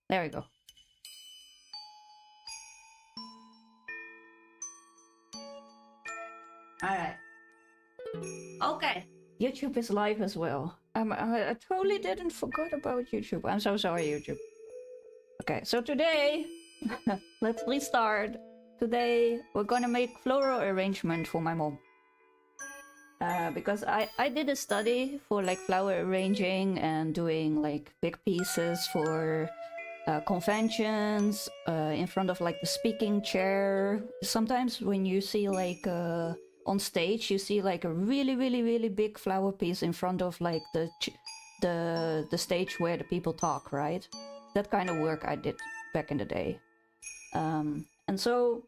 There we go. Alright. Okay. YouTube is live as well. I totally didn't forget about YouTube. I'm so sorry, YouTube. Okay, so today, let's restart. Today, we're gonna make floral arrangement for my mom. Because I did a study for like flower arranging and doing like big pieces for conventions in front of like the speaking chair. Sometimes when you see like on stage, you see like a really big flower piece in front of like the stage where the people talk, right? That kind of work I did back in the day. And so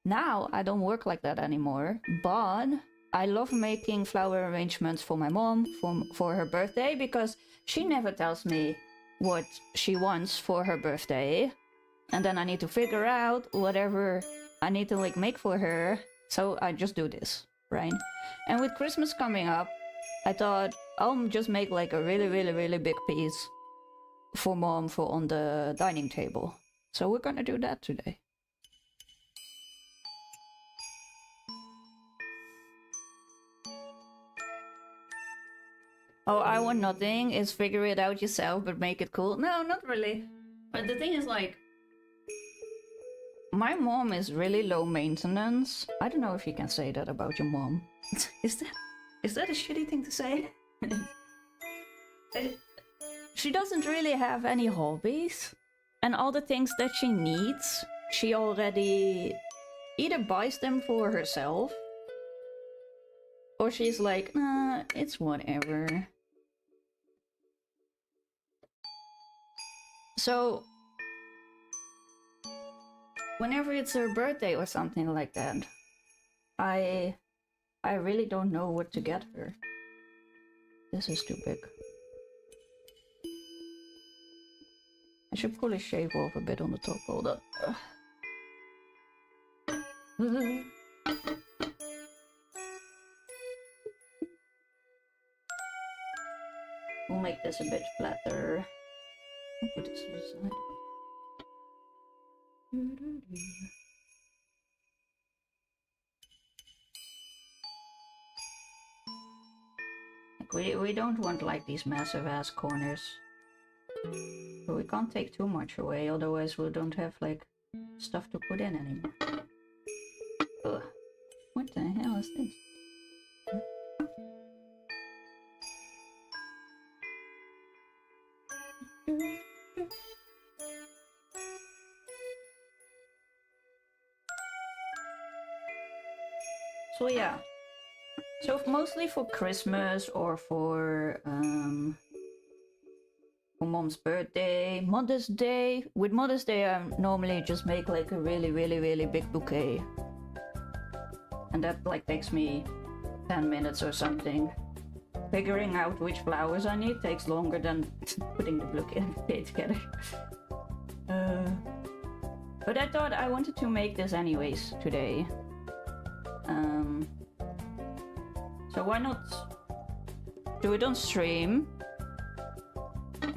now I don't work like that anymore, but I love making flower arrangements for my mom for her birthday, because she never tells me what she wants for her birthday, and then I need to figure out whatever I need to like make for her. So I just do this, right? And with Christmas coming up, I thought I'll just make like a really big piece for mom for on the dining table. So we're gonna do that today. Oh, I want nothing is figure it out yourself, but make it cool. No, not really. But the thing is, like, my mom is really low maintenance. I don't know if you can say that about your mom. Is that a shitty thing to say? She doesn't really have any hobbies, and all the things that she needs, she already either buys them for herself, or she's like, nah, it's whatever. So, whenever it's her birthday or something like that, I really don't know what to get her. This is too big. I should probably shave off a bit on the top. Hold up. We'll make this a bit flatter. I'll put this to the side. Like we don't want like these massive ass corners. But we can't take too much away, otherwise we don't have like stuff to put in anymore. Ugh. What the hell is this? So yeah, so mostly for Christmas or for mom's birthday, Mother's Day. With Mother's Day I normally just make like a really big bouquet, and that like takes me 10 minutes or something. Figuring out which flowers I need takes longer than putting the bouquet together. But I thought I wanted to make this anyways today. So why not do it on stream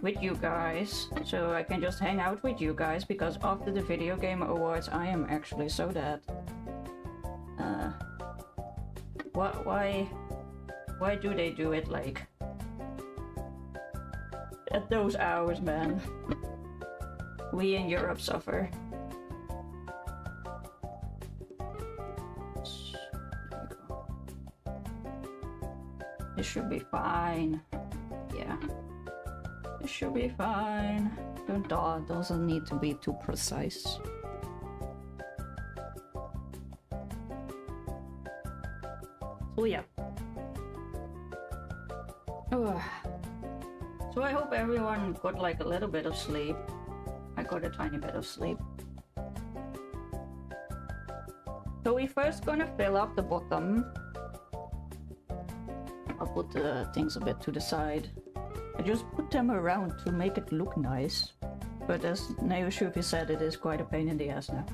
with you guys, so I can just hang out with you guys, because after the video game awards I am actually so dead. Why do they do it like at those hours, man? We in Europe suffer. This should be fine. Yeah. This should be fine. Doesn't need to be too precise. So yeah. So I hope everyone got like a little bit of sleep. I got a tiny bit of sleep. So we're first gonna fill up the bottom. I'll put the things a bit to the side. I just put them around to make it look nice. But as Neoshufi said, it is quite a pain in the ass now.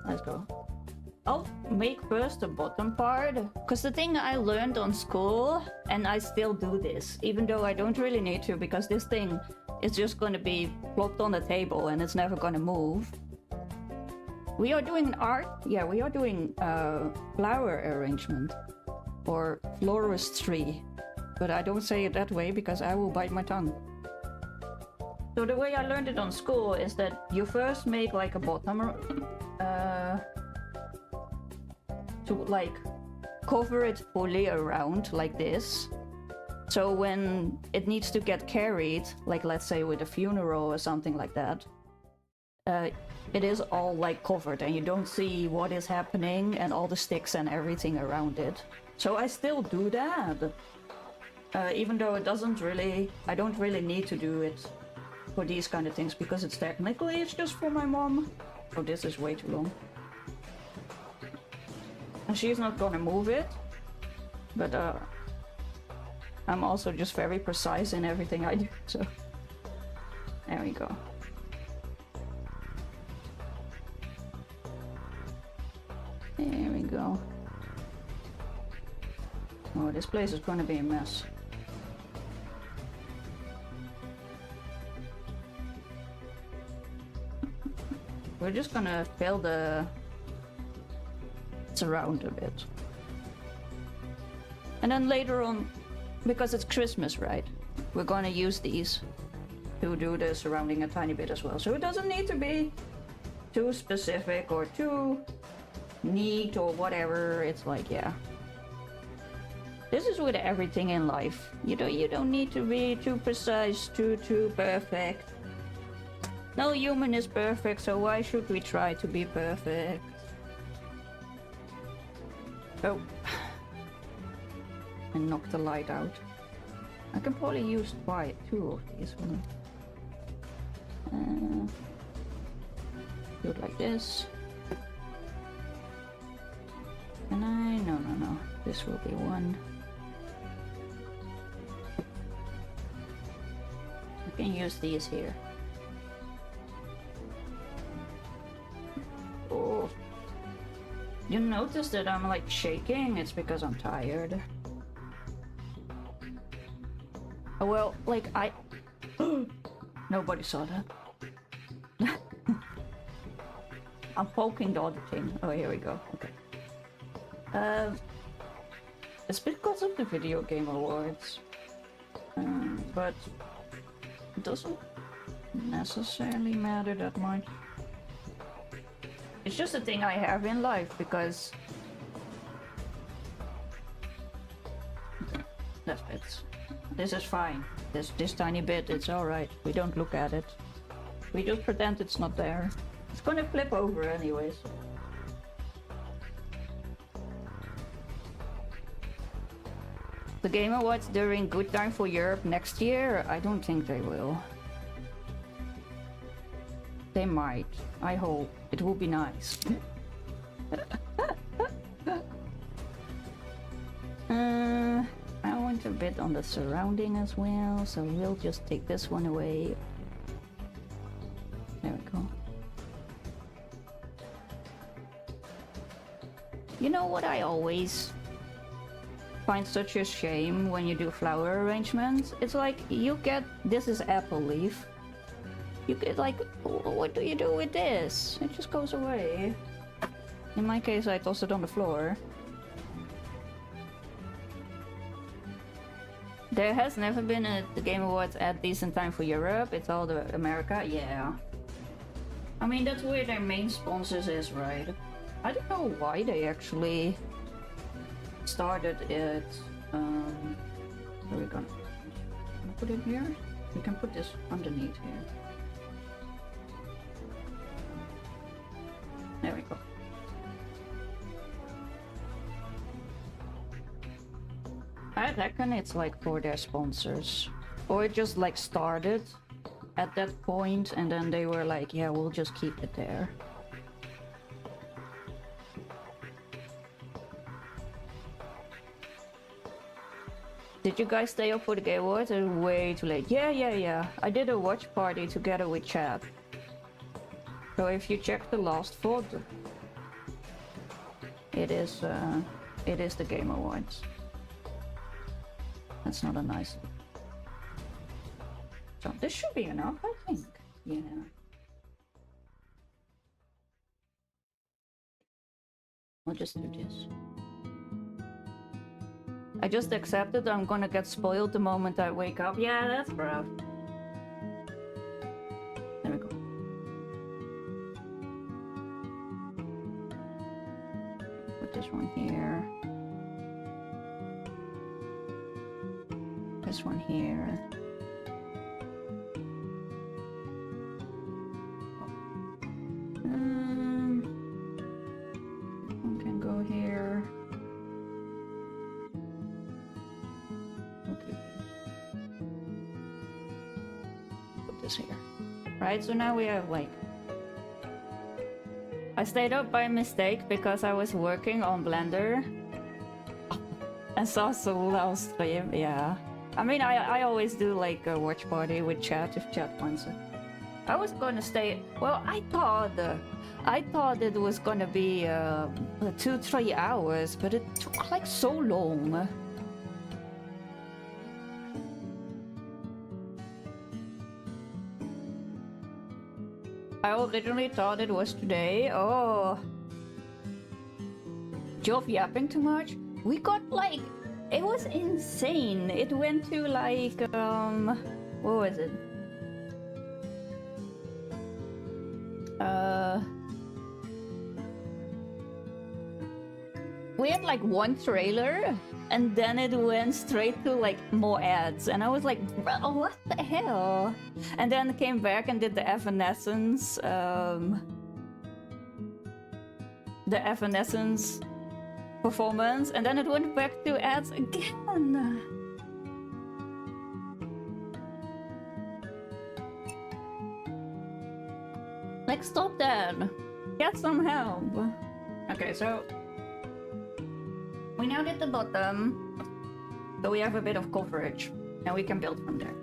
Let's go. I'll make first the bottom part, because the thing I learned on school, and I still do this, even though I don't really need to, because this thing it's just gonna be plopped on the table and it's never gonna move. We are doing art. Yeah, we are doing flower arrangement or floristry, but I don't say it that way because I will bite my tongue. So the way I learned it on school is that you first make like a bottom to like cover it fully around like this. So when it needs to get carried, like let's say with a funeral or something like that, it is all like covered and you don't see what is happening and all the sticks and everything around it. So I still do that. Even though it doesn't really, I don't really need to do it for these kind of things because it's technically, it's just for my mom. Oh, this is way too long. And she's not gonna move it, but I'm also just very precise in everything I do, so there we go. There we go. Oh, this place is gonna be a mess. We're just gonna fill the surround a bit. And then later on, because it's Christmas, right? We're gonna use these to do the surrounding a tiny bit as well. So it doesn't need to be too specific or too neat or whatever. It's like, yeah. This is with everything in life. You don't need to be too precise, too perfect. No human is perfect, so why should we try to be perfect? Oh. And knock the light out. I can probably use two of these. Do it like this. Can I? No. This will be one. I can use these here. Oh. You notice that I'm like shaking? It's because I'm tired. Oh, well, like I... Nobody saw that. I'm poking the other thing. Oh, here we go. Okay. It's because of the video game awards. But it doesn't necessarily matter that much. It's just a thing I have in life because... That fits. This is fine. This tiny bit, it's alright. We don't look at it. We just pretend it's not there. It's gonna flip over anyways. The Game Awards during Good Time for Europe next year? I don't think they will. They might. I hope. It will be nice. I want a bit on the surrounding as well, so we'll just take this one away. There we go. You know what I always find such a shame when you do flower arrangements? It's like you get, this is apple leaf. You get like, what do you do with this? It just goes away. In my case, I toss it on the floor. There has never been the Game Awards at Decent Time for Europe. It's all the America, yeah. I mean, that's where their main sponsors is, right? I don't know why they actually started it. Where are we gonna put it here? We can put this underneath here. There we go. I reckon it's like for their sponsors. Or it just like started at that point and then they were like, yeah, we'll just keep it there. Did you guys stay up for the Game Awards? It's way too late. Yeah. I did a watch party together with Chad. So if you check the last VOD, it is the Game Awards. That's not a nice. So this should be enough, I think. Yeah. I'll just do this. I just accepted I'm gonna get spoiled the moment I wake up. Yeah, that's rough. There we go. Put this one here. This one here. One can go here. Okay. Put this here. Right, so now we have like... I stayed up by mistake because I was working on Blender. And saw Soul stream, yeah. I mean, I always do like a watch party with chat if chat wants it. I was gonna stay. Well, I thought it was gonna be 2-3 hours, but it took like so long. I originally thought it was today. Oh, Jove yapping too much. We got like. It was insane. It went to like, what was it? We had like one trailer, and then it went straight to like more ads, and I was like, bro, what the hell? And then came back and did the Evanescence, performance, and then it went back to ads again. Like, stop that. Get some help. Okay, so we now did the bottom, so we have a bit of coverage, and we can build from there.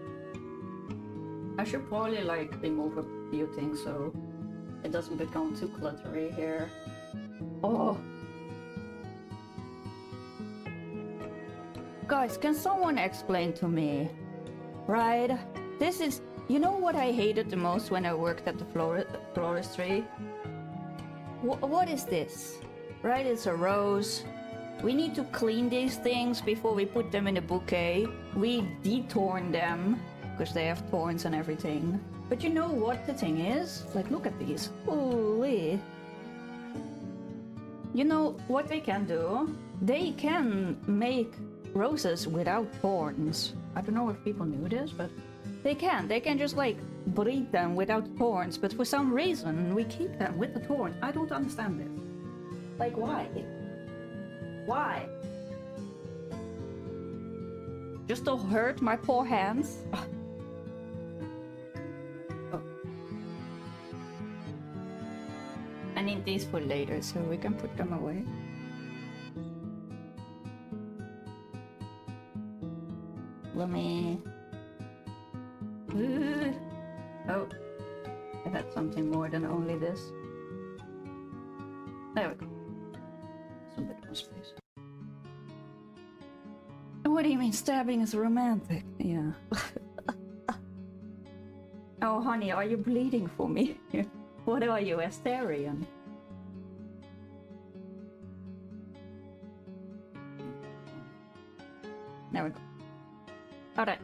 I should probably like remove a few things so it doesn't become too cluttery here. Oh. Guys, can someone explain to me? Right? This is... You know what I hated the most when I worked at the floristry? What is this? Right, it's a rose. We need to clean these things before we put them in a bouquet. We de-thorn them, because they have thorns and everything. But you know what the thing is? Like, look at these. Holy. You know what they can do? They can make roses without thorns. I don't know if people knew this, but they can. They can just like breed them without thorns, but for some reason we keep them with the thorns. I don't understand this. Like, why? Why? Just to hurt my poor hands? Oh. I need these for later so we can put them away. Let me... Oh, I had something more than only this. There we go. Some bit more space. What do you mean stabbing is romantic? Yeah. Oh, honey, are you bleeding for me? What are you, Asterian? There we go. Alright.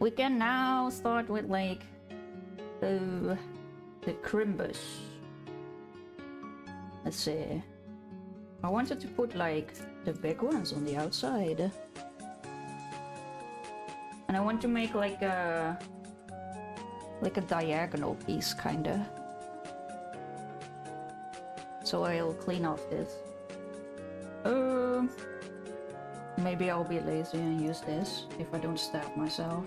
We can now start with like the crimbus. Let's see. I wanted to put like the big ones on the outside. And I want to make like a diagonal piece kinda. So I'll clean off this. Maybe I'll be lazy and use this if I don't stab myself.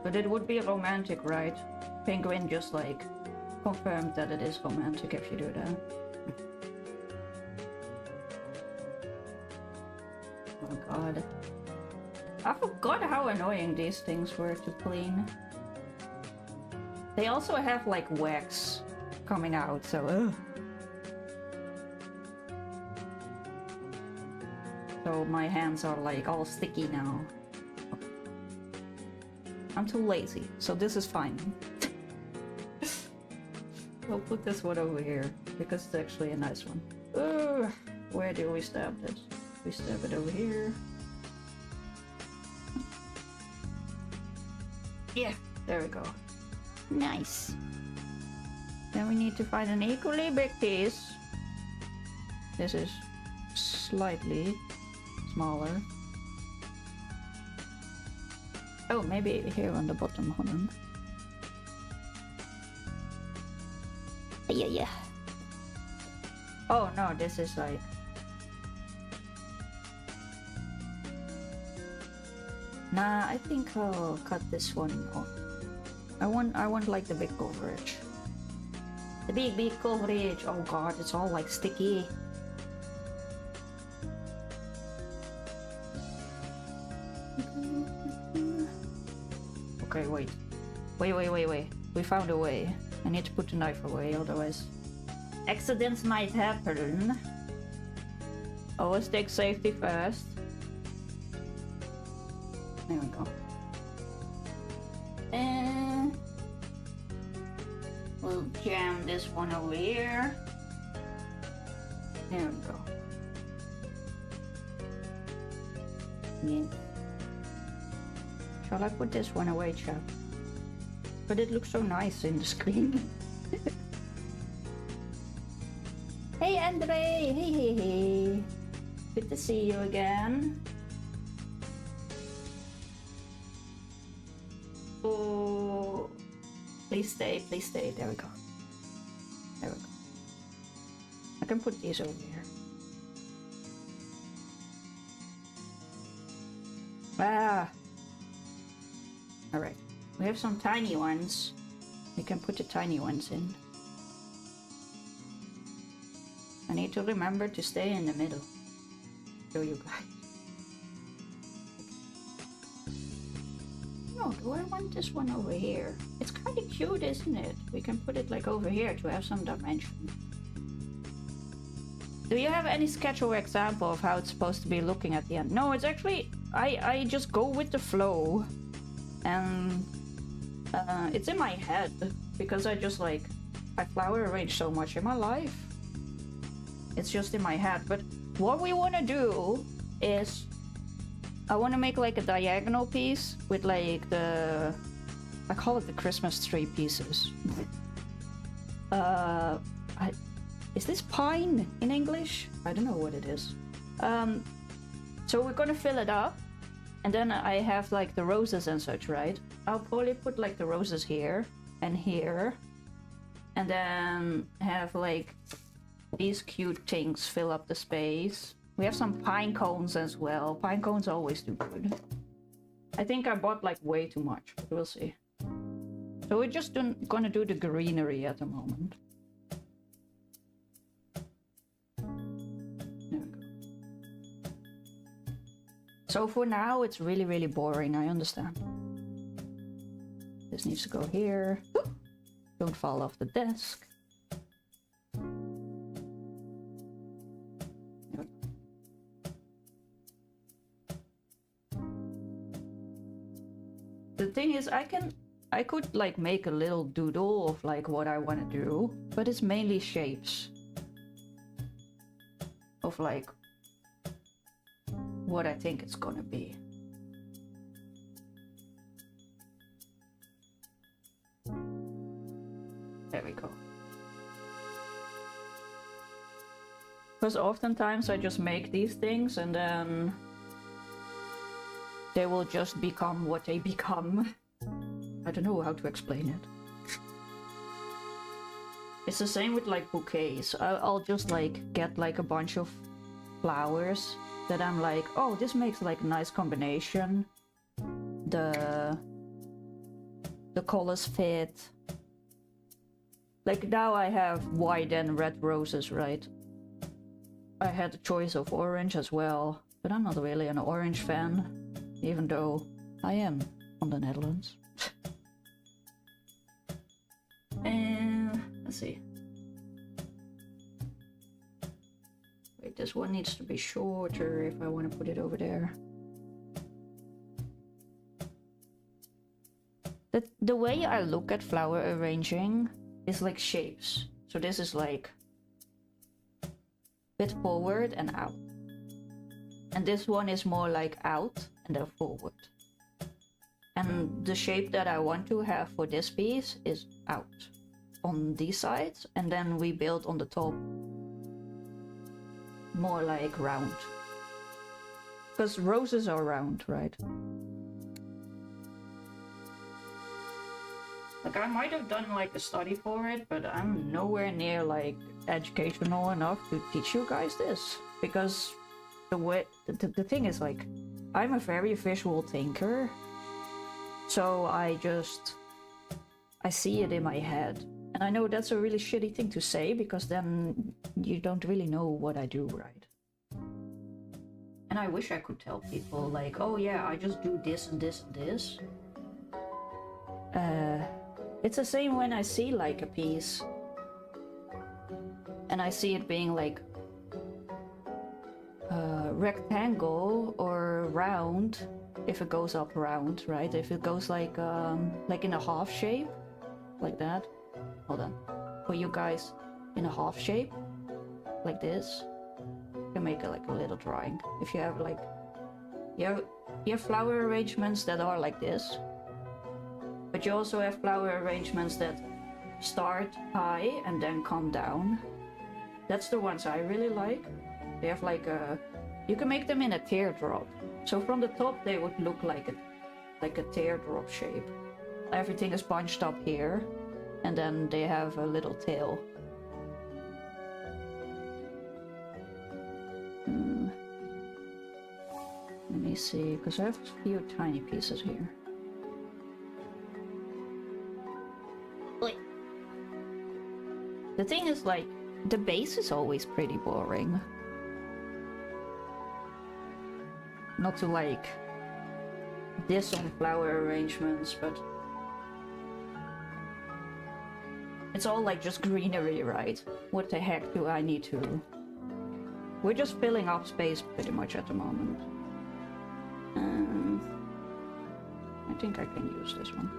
But it would be romantic, right? Penguin just like confirmed that it is romantic if you do that. Oh god. I forgot how annoying these things were to clean. They also have like wax coming out, so ugh. So my hands are like all sticky now. I'm too lazy, so this is fine. I'll put this one over here because it's actually a nice one. Where do we stab this? We stab it over here. Yeah, there we go. Nice. Then we need to find an equally big piece. This is slightly smaller. Oh, maybe here on the bottom. Hold on. Yeah. Oh no, this is like... Nah, I think I'll cut this one off. I want like the big coverage. The big coverage. Oh god, it's all like sticky. Okay, wait. We found a way. I need to put the knife away, otherwise accidents might happen. Always take safety first. There we go. And we'll jam this one over here. There we go. Yeah. Shall I put this one away, chap? But it looks so nice in the screen. Hey Andre! Hey. Good to see you again. Oh, please stay. There we go. I can put these over here. Ah! Alright. We have some tiny ones. We can put the tiny ones in. I need to remember to stay in the middle. Show you guys. No, do I want this one over here? It's kind of cute, isn't it? We can put it like over here to have some dimension. Do you have any sketch or example of how it's supposed to be looking at the end? No, it's actually... I just go with the flow. And... it's in my head. Because I just like... I flower arrange so much in my life. It's just in my head. But what we want to do is... I want to make like a diagonal piece with like the... I call it the Christmas tree pieces. Is this pine in English? I don't know what it is. So we're gonna fill it up. And then I have like the roses and such, right? I'll probably put like the roses here and here. And then have like these cute things fill up the space. We have some pine cones as well. Pine cones always do good. I think I bought like way too much, but we'll see. So we're just gonna do the greenery at the moment. There we go. So for now, it's really, really boring, I understand. This needs to go here. Don't fall off the desk. The thing is, I could like make a little doodle of like what I want to do, but it's mainly shapes of like what I think it's gonna be. There we go. Because oftentimes I just make these things and then they will just become what they become. I don't know how to explain it. It's the same with like bouquets. I'll just like get like a bunch of flowers that I'm like, oh, this makes like a nice combination. The colors fit. Like now I have white and red roses, right? I had a choice of orange as well, but I'm not really an orange fan. Even though I am from the Netherlands. And let's see. Wait, this one needs to be shorter if I want to put it over there. the way I look at flower arranging is like shapes. So this is like bit forward and out. And this one is more like out and then forward. And the shape that I want to have for this piece is out on these sides, and then we build on the top more like round. Because roses are round, right? Like, I might have done like a study for it, but I'm nowhere near like educational enough to teach you guys this. Because the thing is, like, I'm a very visual thinker. So I see it in my head. And I know that's a really shitty thing to say, because then you don't really know what I do, right? And I wish I could tell people, like, oh yeah, I just do this and this and this. It's the same when I see like a piece and I see it being like rectangle or round, if it goes up round, right? If it goes like in a half shape, like that. Hold on. For you guys, in a half shape, like this, you can make it like a little drawing. If you have like, you have flower arrangements that are like this, but you also have flower arrangements that start high and then come down. That's the ones I really like. They have like a, you can make them in a teardrop. So from the top they would look like a teardrop shape. Everything is bunched up here, and then they have a little tail. Let me see, because I have a few tiny pieces here. The thing is, like, the base is always pretty boring. Not to like diss on flower arrangements, but it's all like just greenery, right? What the heck do I need to? We're just filling up space pretty much at the moment. I think I can use this one.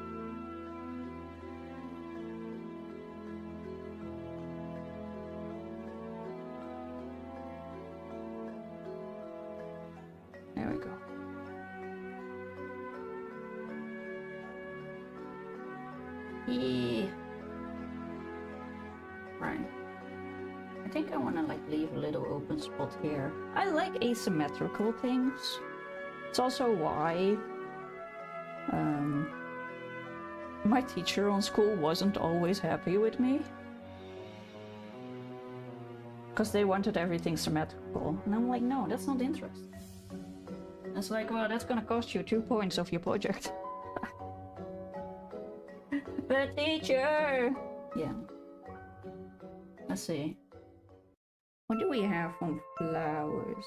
There we go. Yeah. Right. I think I want to like leave a little open spot here. I like asymmetrical things. It's also why my teacher on school wasn't always happy with me. Because they wanted everything symmetrical. And I'm like, no, that's not interesting. It's like, well, that's gonna cost you 2 points of your project. The teacher! Yeah. Let's see. What do we have on flowers?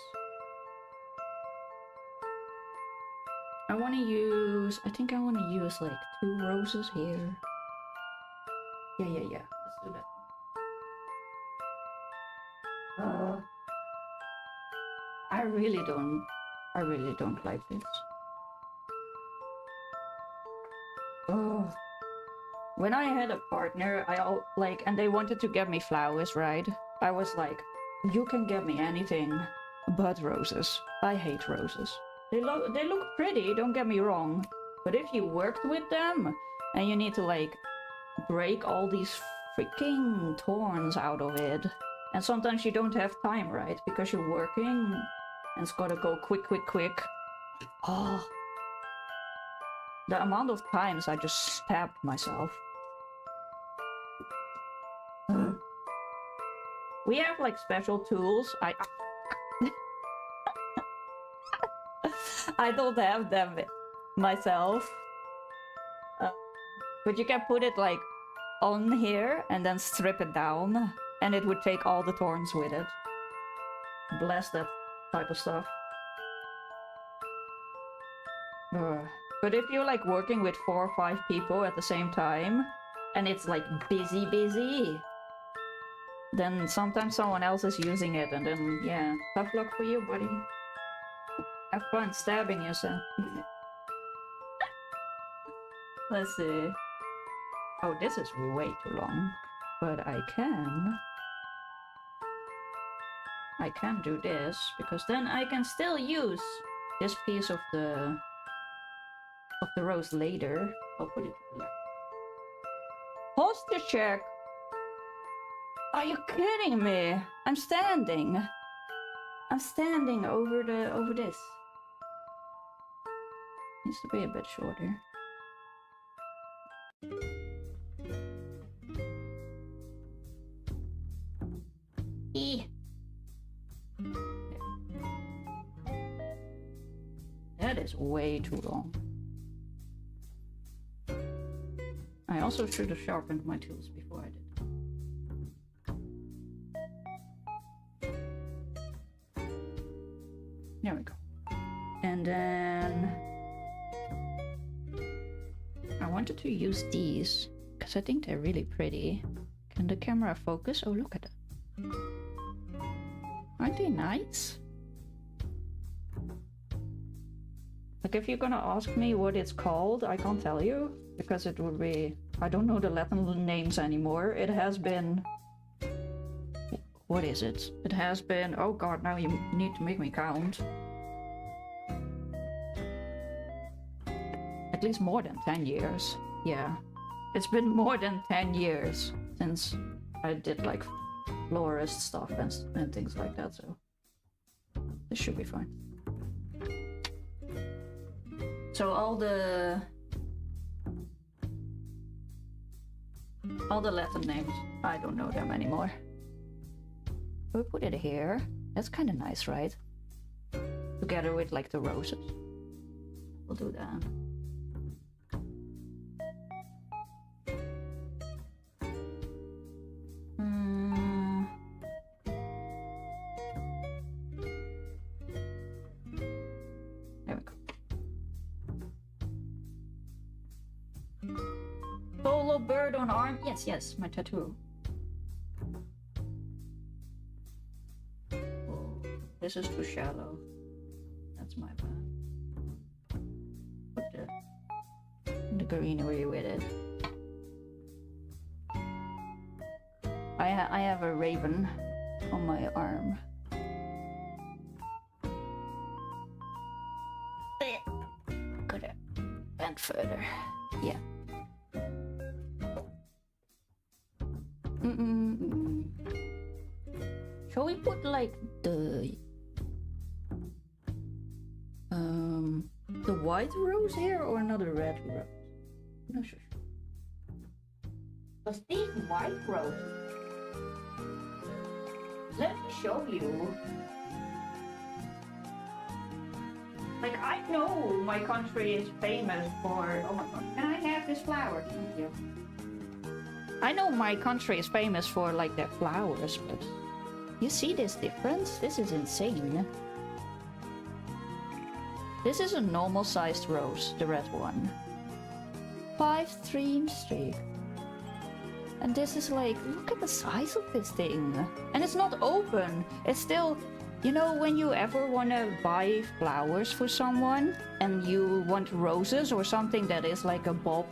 I think I want to use like 2 roses here. Yeah. Let's do that. I really don't like this. Oh. When I had a partner, and they wanted to get me flowers, right? I was like, you can get me anything but roses. I hate roses. They look pretty, don't get me wrong. But if you worked with them, and you need to like break all these freaking thorns out of it, and sometimes you don't have time, right? Because you're working, and it's gotta go quick. Oh. The amount of times I just stabbed myself. We have like special tools. I don't have them myself. But you can put it like on here and then strip it down, and it would take all the thorns with it. Bless that type of stuff. But if you're like working with 4 or 5 people at the same time, and it's like busy, then sometimes someone else is using it, and then yeah, tough luck for you, buddy. Have fun stabbing yourself. Let's see. Oh, this is way too long. But I can do this, because then I can still use this piece of the rose later. I'll put it here. Posture check! Are you kidding me? I'm standing over this. Needs to be a bit shorter. That is way too long. I also should have sharpened my tools before I did. There we go. And then I wanted to use these because I think they're really pretty. Can the camera focus? Oh, look at that. Aren't they nice? Like, if you're gonna ask me what it's called, I can't tell you, because it would be... I don't know the Latin names anymore. It has been... What is it? It has been... Oh god, now you need to make me count. At least more than 10 years. Yeah. It's been more than 10 years since I did, like, florist stuff and things like that, so... This should be fine. So all the Latin names, I don't know them anymore. We'll put it here. That's kind of nice, right? Together with like the roses. We'll do that. Bird on arm. Yes, my tattoo. Oh, this is too shallow. That's my bad. Put the greenery with it. I have a raven on my arm. Could have bent further. Yeah. Shall we put like the white rose here or another red rose? I'm not sure. Because these white roses, let me show you. Like, I know my country is famous for... Oh my god, can I have this flower? Thank you. I know my country is famous for like their flowers, but you see this difference? This is insane. This is a normal sized rose, the red one. 5 stream streak. And this is like, look at the size of this thing. And it's not open. It's still, you know, when you ever want to buy flowers for someone and you want roses or something that is like a bulb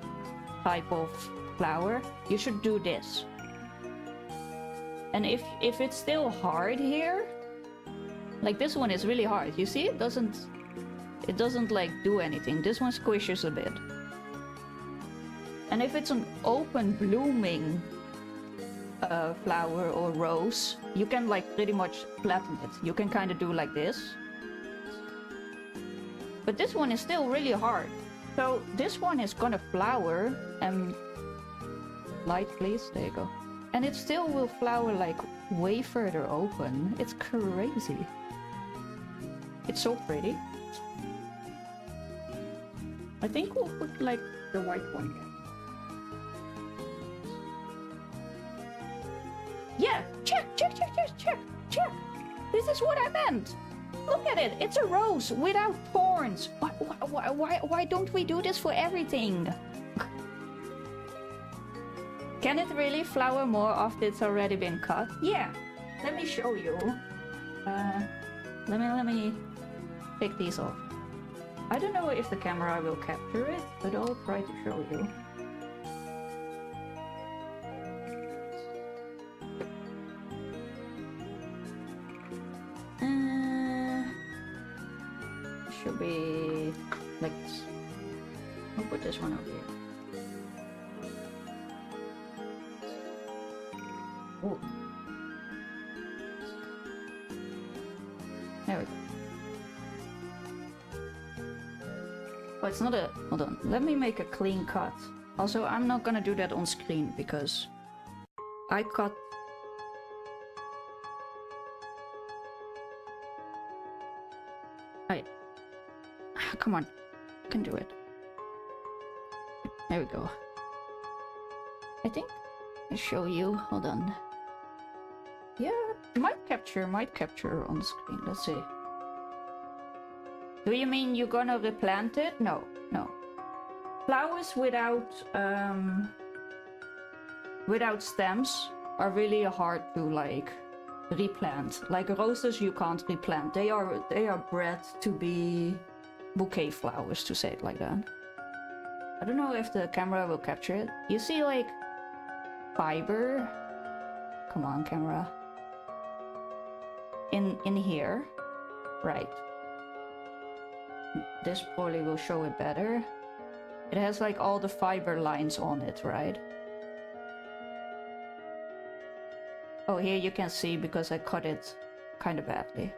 type of flower, you should do this. And if it's still hard here, like this one is really hard, you see, it doesn't like do anything. This one squishes a bit. And if it's an open blooming flower or rose, you can like pretty much flatten it. You can kind of do like this, but this one is still really hard. So this one is gonna flower and light, please. There you go. And it still will flower like way further open. It's crazy. It's so pretty. I think we'll put like the white one here. Yeah, check. This is what I meant. Look at it. It's a rose without thorns. Why don't we do this for everything? Can it really flower more after it's already been cut? Yeah, let me show you. Let me take these off. I don't know if the camera will capture it, but I'll try to show you. Should be like this. I'll put this one over here. Oh. There we go. Oh, it's not a... Hold on. Let me make a clean cut. Also, I'm not gonna do that on screen because I cut... Come on. I can do it. There we go. I think I'll show you. Hold on. Yeah, might capture on the screen. Let's see. Do you mean you're gonna replant it? No, no. Flowers without stems are really hard to like replant. Like roses you can't replant. They are bred to be bouquet flowers, to say it like that. I don't know if the camera will capture it. You see like fiber? Come on, camera. In here, right. This probably will show it better. It has like all the fiber lines on it, right? Oh, here you can see because I cut it kind of badly.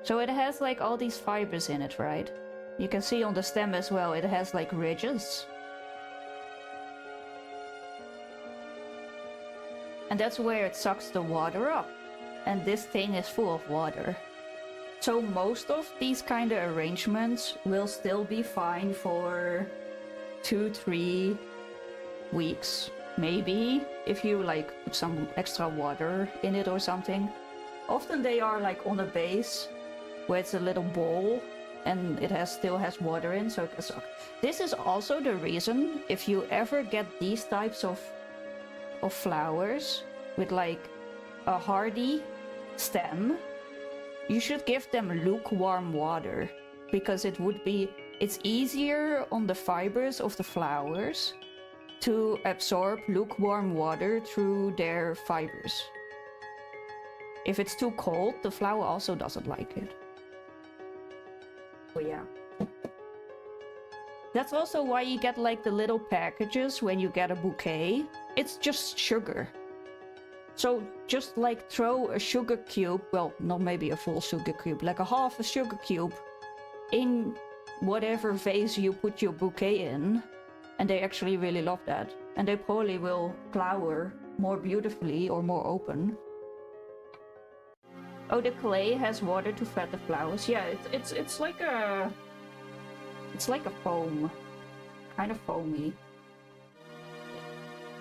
So it has like all these fibers in it, right? You can see on the stem as well, it has like ridges. And that's where it sucks the water up. And this thing is full of water. So most of these kind of arrangements will still be fine for 2-3 weeks. Maybe if you like put some extra water in it or something. Often they are like on a base where it's a little bowl and it still has water in, so it can suck. This is also the reason if you ever get these types of flowers with like a hardy stem, you should give them lukewarm water because it's easier on the fibers of the flowers to absorb lukewarm water through their fibers. If it's too cold, the flower also doesn't like it. Oh yeah. That's also why you get like the little packages when you get a bouquet. It's just sugar. So just like throw a sugar cube, well, not maybe a full sugar cube, like a half a sugar cube in whatever vase you put your bouquet in. And they actually really love that. And they probably will flower more beautifully or more open. Oh, the clay has water to fed the flowers. Yeah, it's like a foam, kind of foamy.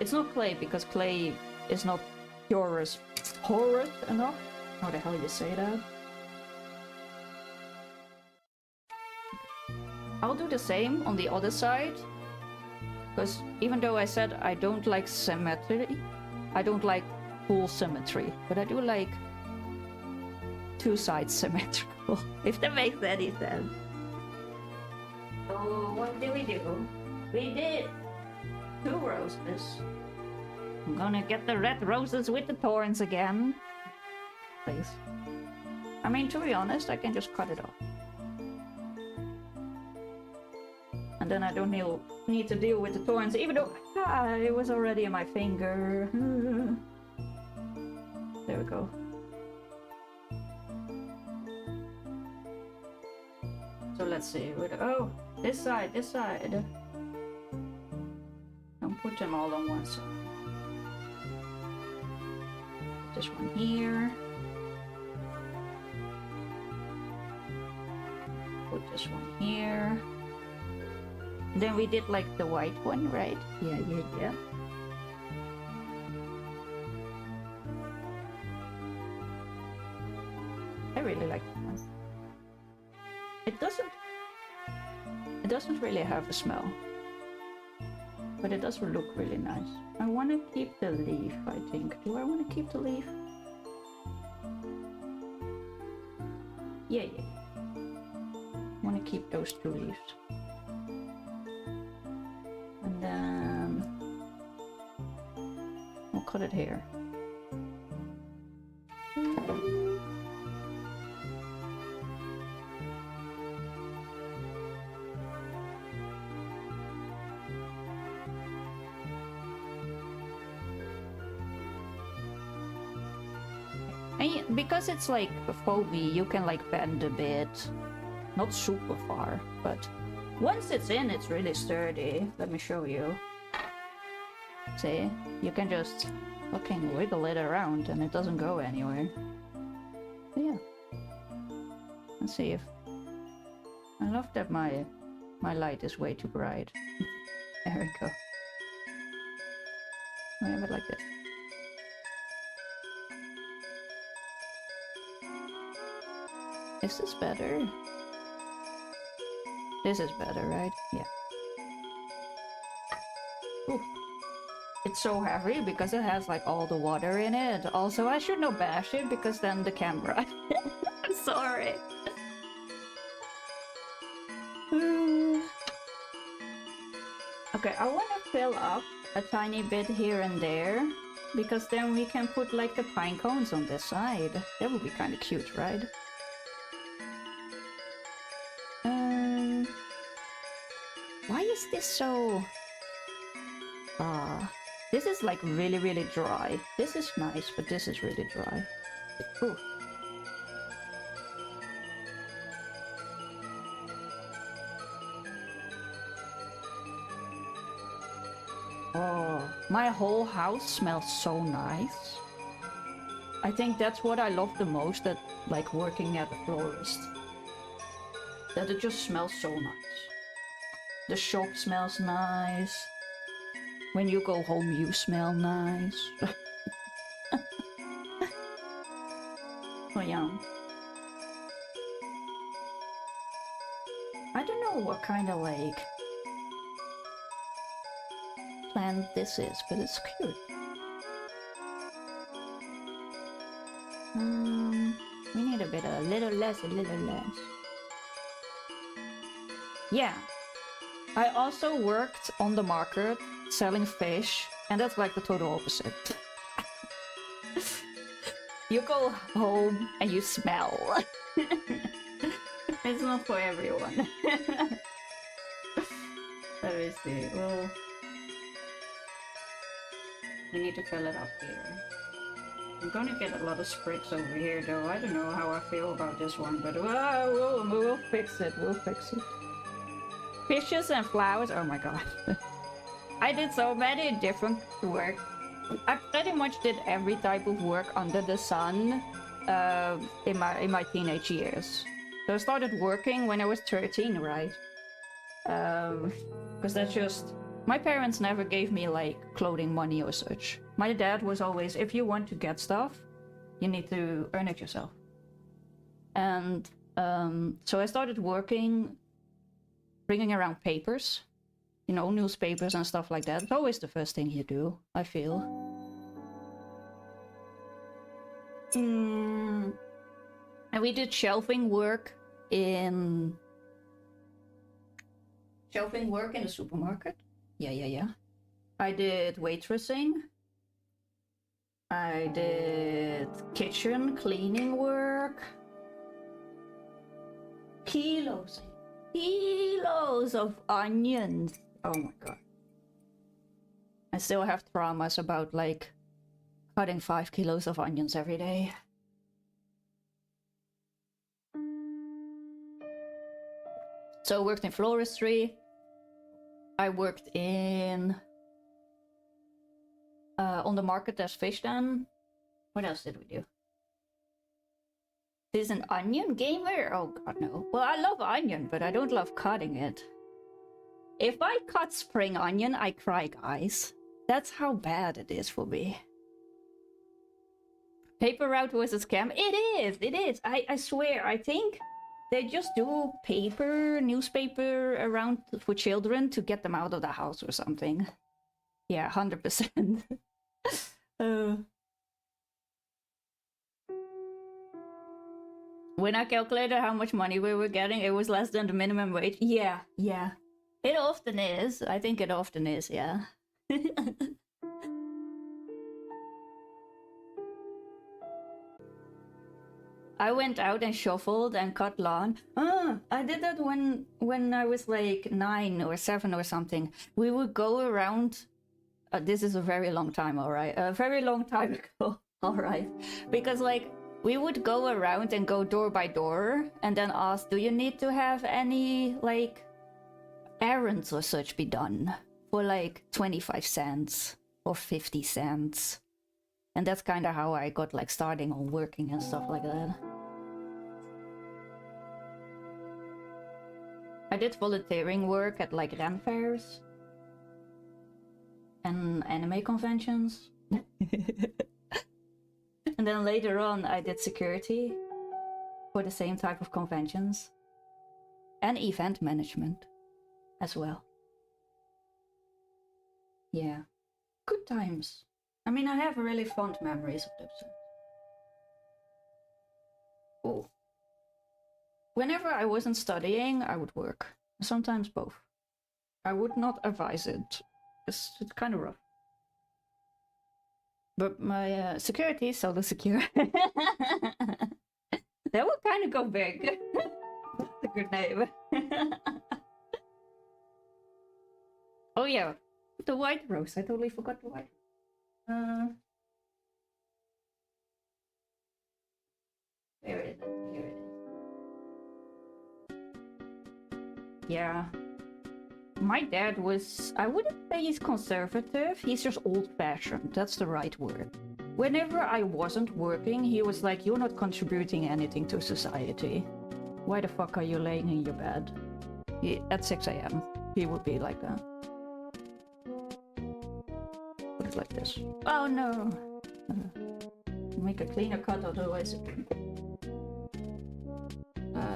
It's not clay because clay is not porous enough. How the hell you say that? I'll do the same on the other side. Because even though I said I don't like symmetry, I don't like full symmetry, but I do like two sides symmetrical, if that makes any sense. So what did we do? We did 2 roses. I'm gonna get the red roses with the thorns again. Please. I mean, to be honest, I can just cut it off. And then I don't need to deal with the thorns, even though it was already in my finger. There we go. So let's see. Oh, this side. Don't put them all on one side. This one here. Put this one here. Then we did like the white one, right? Yeah. I really like that one. It doesn't really have a smell, but it does look really nice. I want to keep the leaf, I think. Do I want to keep the leaf? Yeah. keep those 2 leaves. And then we'll cut it here. And because it's like foamy, you can like bend a bit. Not super far, but once it's in, it's really sturdy. Let me show you. See? You can just fucking wiggle it around and it doesn't go anywhere. But yeah. Let's see if... I love that my light is way too bright. There we go. We have it like this. Is this better? This is better, right? Yeah. Ooh. It's so heavy because it has like all the water in it. Also, I should not bash it because then the camera. I'm sorry. Okay, I want to fill up a tiny bit here and there because then we can put like the pine cones on this side. That would be kind of cute, right? Why is this so... this is like really, really dry. This is nice, but this is really dry. Ooh. Oh, my whole house smells so nice. I think that's what I love the most at like working at a florist. That it just smells so nice. The shop smells nice. When you go home, you smell nice. Oh yeah. I don't know what kind of like plant this is, but it's cute. We need a little less. Yeah. I also worked on the market selling fish, and that's like the total opposite. You go home and you smell. It's not for everyone. Let me see. Well, we need to fill it up here. I'm gonna get a lot of sprigs over here though. I don't know how I feel about this one, but we'll fix it. We'll fix it. Fishes and flowers. Oh my god. I did so many different work. I pretty much did every type of work under the sun in my teenage years. So I started working when I was 13, right? Because that's just... My parents never gave me like clothing money or such. My dad was always, if you want to get stuff, you need to earn it yourself. And so I started working, bringing around papers, you know, newspapers and stuff like that. It's always the first thing you do, I feel. And we did shelving work in the supermarket. Yeah. I did waitressing. I did kitchen cleaning work. Kilos of onions. Oh my god. I still have traumas about like cutting 5 kilos of onions every day. So I worked in floristry. I worked in on the market as fish then. What else did we do? Is an onion gamer? Oh god, no. Well, I love onion, but I don't love cutting it. If I cut spring onion, I cry, guys. That's how bad it is for me. Paper route was a scam. It is. I swear, I think they just do newspaper around for children to get them out of the house or something. Yeah, 100%. When I calculated how much money we were getting, it was less than the minimum wage. Yeah, yeah. It often is. I think it often is, yeah. I went out and shuffled and cut lawn. I did that when I was like 9 or 7 or something. We would go around. This is a very long time, all right. A very long time ago, all right. Because like we would go around and go door by door and then ask, "Do you need to have any like errands or such be done for like 25 cents or 50 cents?" And that's kind of how I got like starting on working and stuff like that. I did volunteering work at like Ren fairs and anime conventions. And then later on I did security for the same type of conventions and event management as well. Yeah, good times. I mean, I have really fond memories of those. Oh. Whenever I wasn't studying, I would work. Sometimes both. I would not advise it. It's kind of rough. But my security is solo secure. That would kind of go big. That's a good name. Oh yeah, the white rose. I totally forgot the white. Where is it? Here it is. Yeah. My dad was, I wouldn't say he's conservative, he's just old-fashioned. That's the right word. Whenever I wasn't working, he was like, "You're not contributing anything to society. Why the fuck are you laying in your bed?" At 6 a.m. He would be like that. Put it like this. Oh no! Make a cleaner cut, otherwise it...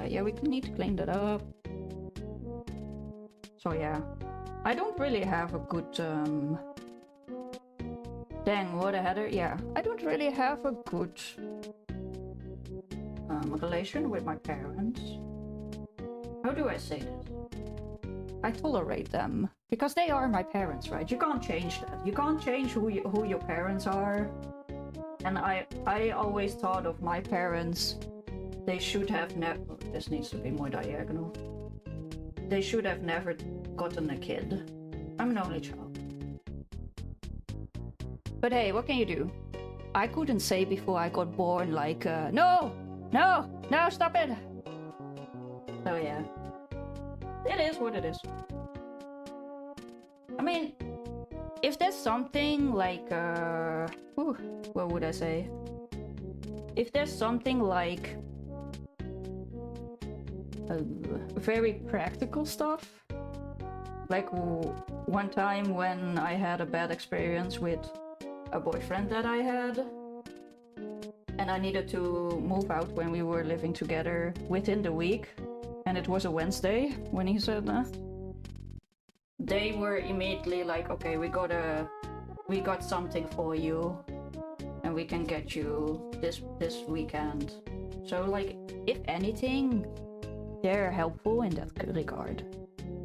yeah, we need to clean that up. So yeah, I don't really have a good, dang, what a header. Yeah, I don't really have a good relation with my parents. How do I say this? I tolerate them, because they are my parents, right? You can't change that. You can't change who your parents are. And I always thought of my parents, they should have never... This needs to be more diagonal. They should have never gotten a kid. I'm an only child. But hey, what can you do? I couldn't say before I got born like, no, stop it. So yeah, it is what it is. I mean, if there's something like, what would I say? If there's something like very practical stuff, like one time when I had a bad experience with a boyfriend that I had, and I needed to move out when we were living together within the week, and it was a Wednesday when he said that. They were immediately like, "Okay, we got something for you, and we can get you this weekend." So like, if anything, they're helpful in that regard.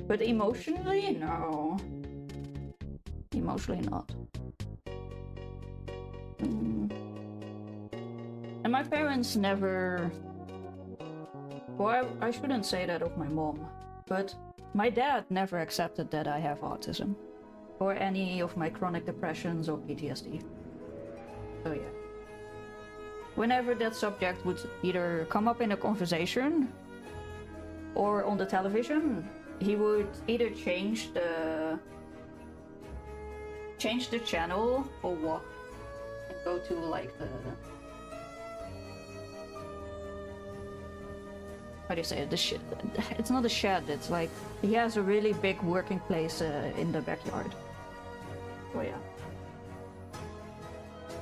But emotionally, no. Emotionally not. And my parents never... Well, I shouldn't say that of my mom, but my dad never accepted that I have autism, or any of my chronic depressions or PTSD. So yeah. Whenever that subject would either come up in a conversation or on the television, he would either change the channel or walk and go to like the... How do you say it? The shed. It's not a shed, it's like he has a really big working place in the backyard. Oh yeah.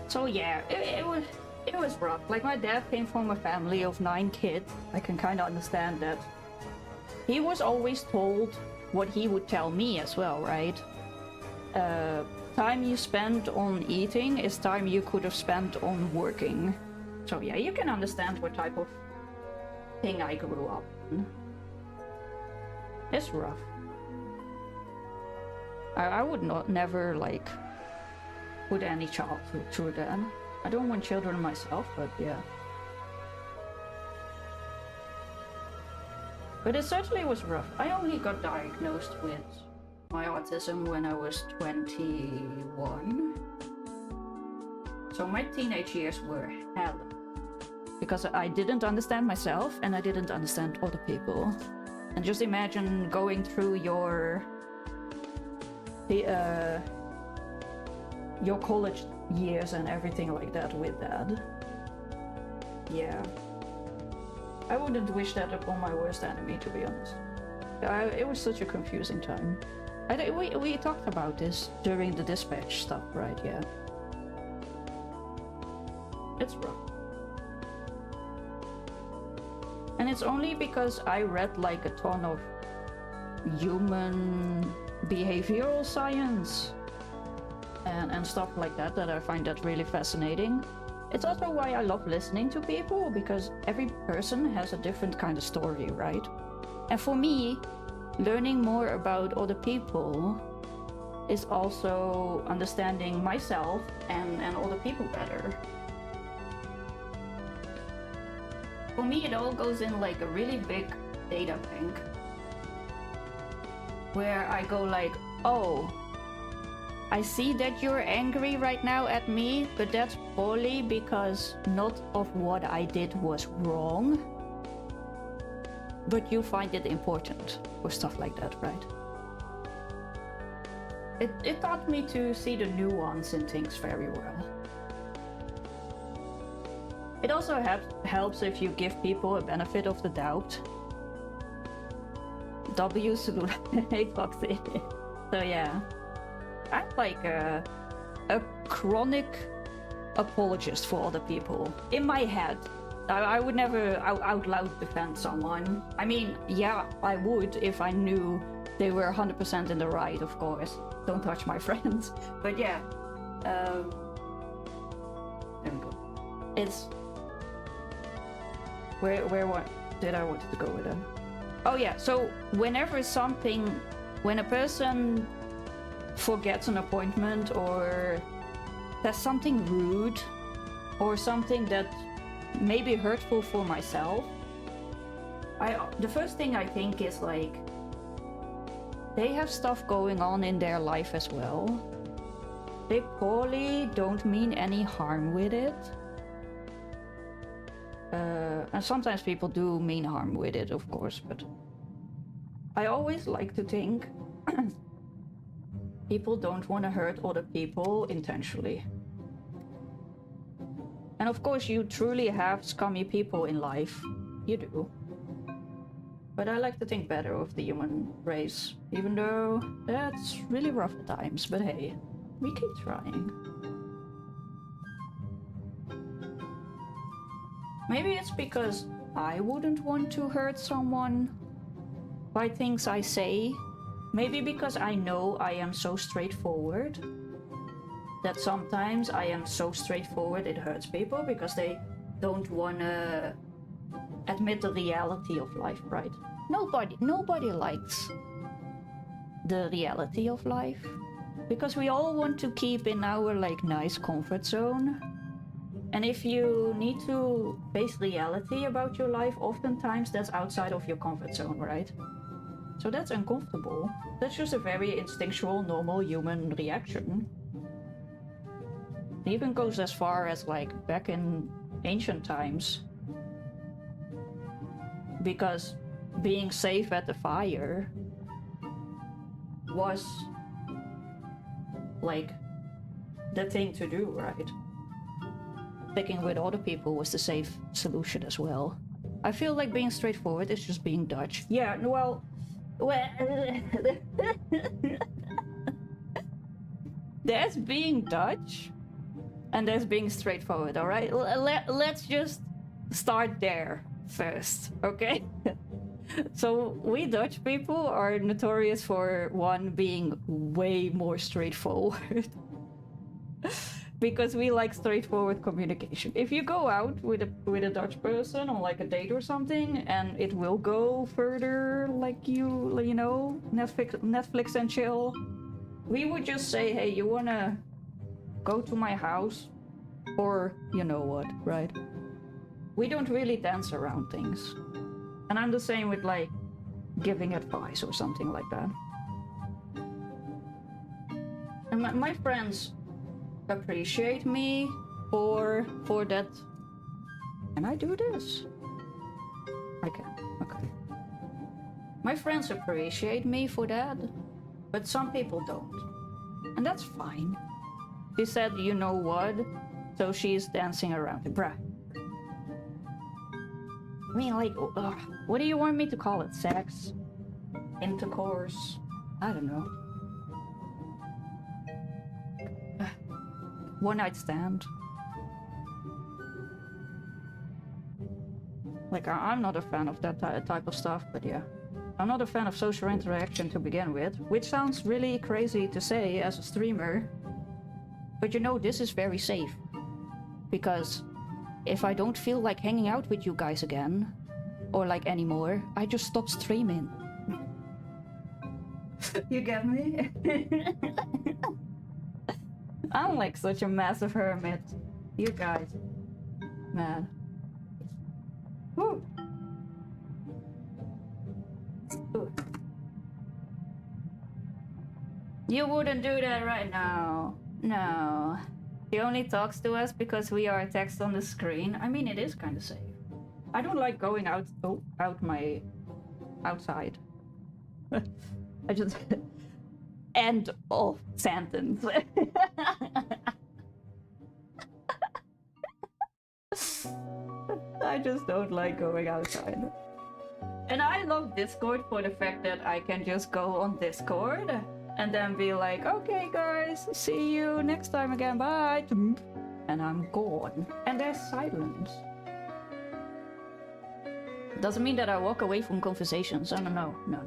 So yeah, it was rough. Like, my dad came from a family of 9 kids. I can kind of understand that. He was always told what he would tell me as well, right? Time you spend on eating is time you could have spent on working. So yeah, you can understand what type of thing I grew up in. It's rough. I would never like put any child through that. I don't want children myself, but yeah. But it certainly was rough. I only got diagnosed with my autism when I was 21. So my teenage years were hell. Because I didn't understand myself and I didn't understand other people. And just imagine going through your college years and everything like that with that. Yeah. I wouldn't wish that upon my worst enemy, to be honest. It was such a confusing time. We talked about this during the dispatch stuff, right? Yeah. It's rough. And it's only because I read like a ton of human behavioral science and stuff like that I find that really fascinating. It's also why I love listening to people, because every person has a different kind of story, right? And for me, learning more about other people is also understanding myself and other people better. For me, it all goes in like a really big data bank where I go like, oh, I see that you're angry right now at me, but that's probably because not of what I did was wrong, but you find it important or stuff like that, right? It taught me to see the nuance in things very well. It also helps if you give people a benefit of the doubt. W hey Foxy. So yeah, I'm like a chronic apologist for other people. In my head, I would never out loud defend someone. I mean, yeah, I would if I knew they were 100% in the right, of course. Don't touch my friends. But yeah, there we go. It's where what did I want to go with it? Oh yeah, so when a person forgets an appointment or says something rude or something that may be hurtful for myself, the first thing I think is like, they have stuff going on in their life as well. They probably don't mean any harm with it. And sometimes people do mean harm with it, of course, but I always like to think people don't want to hurt other people intentionally. And of course, you truly have scummy people in life. You do. But I like to think better of the human race, even though that's really rough at times, but hey, we keep trying. Maybe it's because I wouldn't want to hurt someone by things I say. Maybe because I know I am so straightforward that sometimes I am so straightforward it hurts people because they don't want to admit the reality of life, right? Nobody likes the reality of life because we all want to keep in our like nice comfort zone. And if you need to face reality about your life, oftentimes that's outside of your comfort zone, right? So that's uncomfortable. That's just a very instinctual, normal human reaction. It even goes as far as like back in ancient times. Because being safe at the fire was like the thing to do, right? Sticking with other people was the safe solution as well. I feel like being straightforward is just being Dutch. Yeah, well there's being Dutch and there's being straightforward, alright? Let's just start there first, okay? So we Dutch people are notorious for one being way more straightforward. because we like straightforward communication. If you go out with a Dutch person on like a date or something, and it will go further, like you know, Netflix and chill, we would just say, hey, you wanna go to my house, or you know what, right? We don't really dance around things, and I'm the same with like giving advice or something like that. And my friends appreciate me for that. Can I do this? I can. Okay. My friends appreciate me for that, but some people don't, and that's fine. She said, you know what? So she's dancing around it, bruh. I mean, like, what do you want me to call it? Sex? Intercourse? I don't know. One night stand. Like, I'm not a fan of that type of stuff, but yeah. I'm not a fan of social interaction to begin with, which sounds really crazy to say as a streamer. But you know, this is very safe. Because if I don't feel like hanging out with you guys again, or like anymore, I just stop streaming. You get me? I'm like such a massive hermit. You guys. Man. Woo. Ooh. You wouldn't do that right now. No. She only talks to us because we are text on the screen. I mean, it is kind of safe. I don't like going outside. I just end of sentence. I just don't like going outside. And I love Discord for the fact that I can just go on Discord and then be like, okay guys, see you next time again, bye. And I'm gone. And there's silence. Doesn't mean that I walk away from conversations. I don't know, no.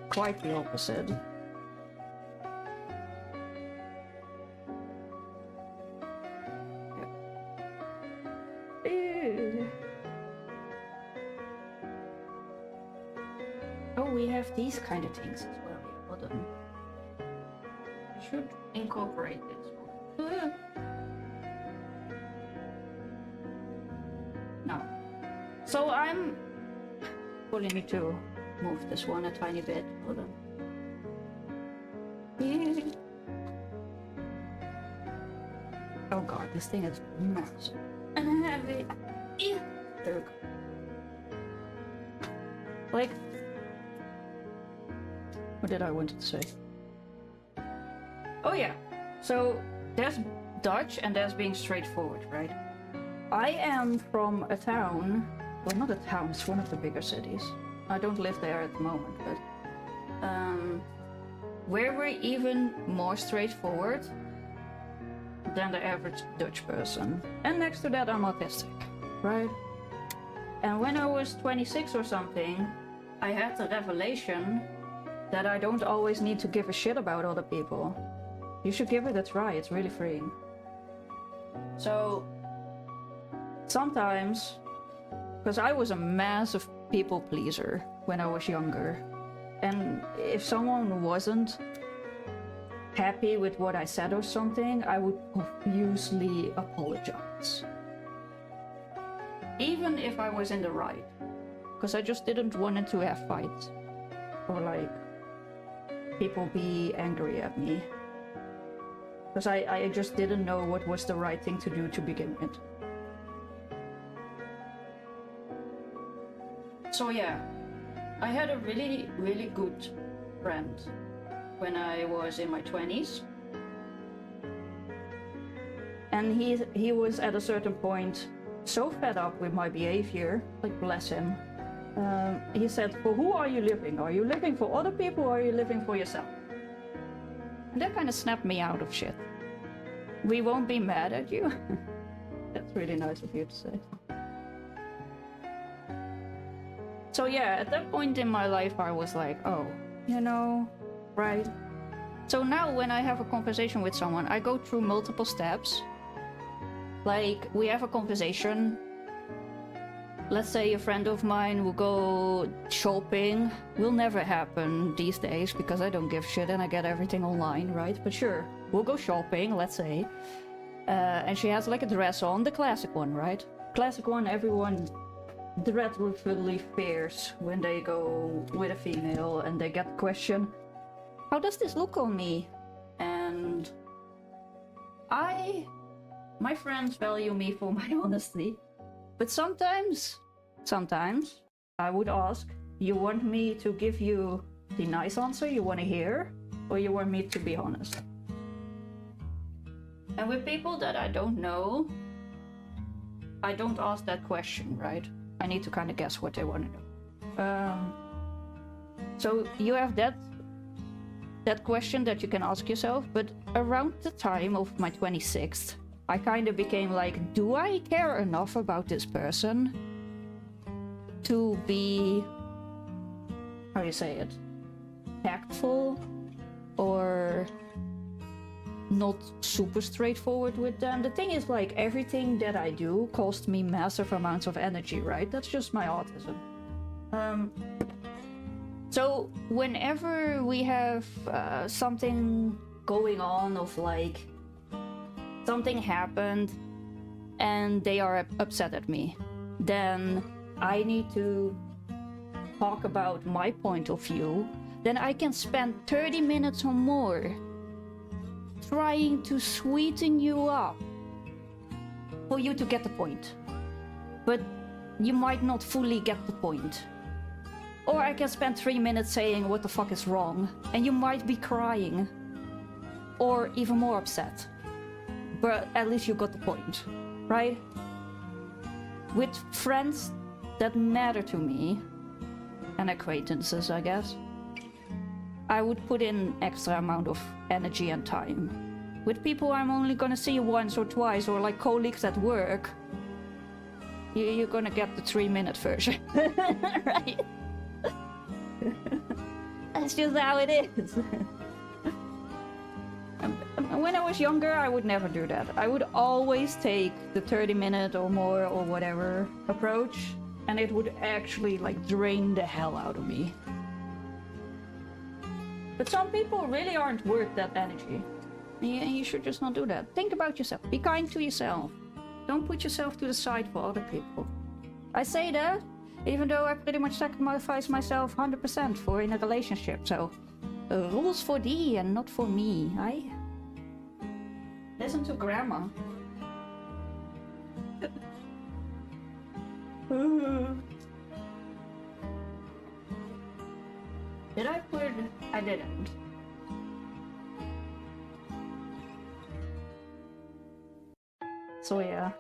Quite the opposite. Ew. Oh, we have these kind of things as well. Hold on. I should incorporate this one. No. So I'm probably need to move this one a tiny bit. Hold on. Oh god, this thing is massive and heavy. There we go. Like, what did I want to say? Oh yeah, so there's Dutch and there's being straightforward, right? I am from a town, well not a town, it's one of the bigger cities. I don't live there at the moment, but where we're even more straightforward than the average Dutch person. And next to that, I'm autistic, right? And when I was 26 or something, I had the revelation that I don't always need to give a shit about other people. You should give it a try, it's really freeing. So, sometimes, because I was a massive people pleaser when I was younger, and if someone wasn't happy with what I said or something, I would profusely apologize. Even if I was in the right. Because I just didn't want to have fights. Or like, people be angry at me. Because I just didn't know what was the right thing to do to begin with. So yeah, I had a really, really good friend when I was in my 20s. And he was at a certain point so fed up with my behavior, like bless him. He said, for who are you living? Are you living for other people or are you living for yourself? And that kind of snapped me out of shit. We won't be mad at you. That's really nice of you to say. So yeah, at that point in my life I was like, oh, you know, right? So now when I have a conversation with someone, I go through multiple steps. Like, we have a conversation. Let's say a friend of mine will go shopping. Will never happen these days because I don't give shit and I get everything online, right? But sure, we'll go shopping, let's say. And she has like a dress on, the classic one, right? Classic one, everyone dreadfully fears when they go with a female and they get the question, how does this look on me? And my friends value me for my honesty. But sometimes I would ask, you want me to give you the nice answer you want to hear, or you want me to be honest? And with people that I don't know, I don't ask that question, right? I need to kind of guess what they want to know. So you have that question that you can ask yourself, but around the time of my 26th, I kind of became like, do I care enough about this person to be, how do you say it, tactful or not super straightforward with them? The thing is, like, everything that I do costs me massive amounts of energy, right? That's just my autism. So whenever we have something going on of like, something happened and they are upset at me, then I need to talk about my point of view. Then I can spend 30 minutes or more trying to sweeten you up for you to get the point. But you might not fully get the point. Or I can spend 3 minutes saying what the fuck is wrong, and you might be crying or even more upset. But at least you got the point, right? With friends that matter to me, and acquaintances, I guess, I would put in extra amount of energy and time. With people I'm only gonna see once or twice, or like colleagues at work, you're gonna get the 3-minute version, right? That's just how it is. When I was younger, I would never do that. I would always take the 30-minute or more or whatever approach, and it would actually like drain the hell out of me. But some people really aren't worth that energy. You should just not do that. Think about yourself. Be kind to yourself. Don't put yourself to the side for other people. I say that even though I pretty much sacrifice myself 100% for in a relationship. So, rules for thee and not for me. I listen to grandma. Did I put? I didn't. So yeah.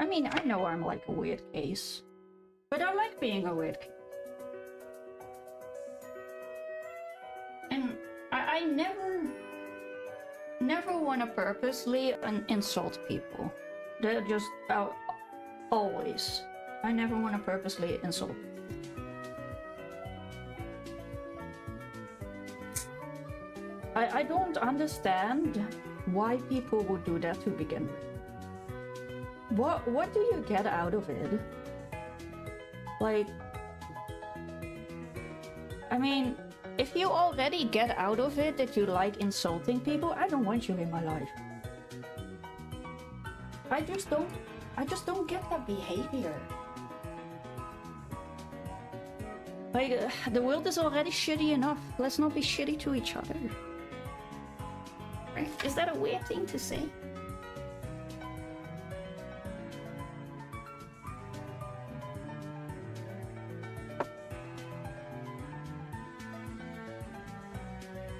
I mean, I know I'm like a weird case, but I like being a weird case. And I never want to purposely insult people. They're just always. I never want to purposely insult people. I don't understand why people would do that to begin with. What do you get out of it? Like, I mean, if you already get out of it that you like insulting people, I don't want you in my life. I just don't get that behavior. Like, the world is already shitty enough. Let's not be shitty to each other. Right? Is that a weird thing to say?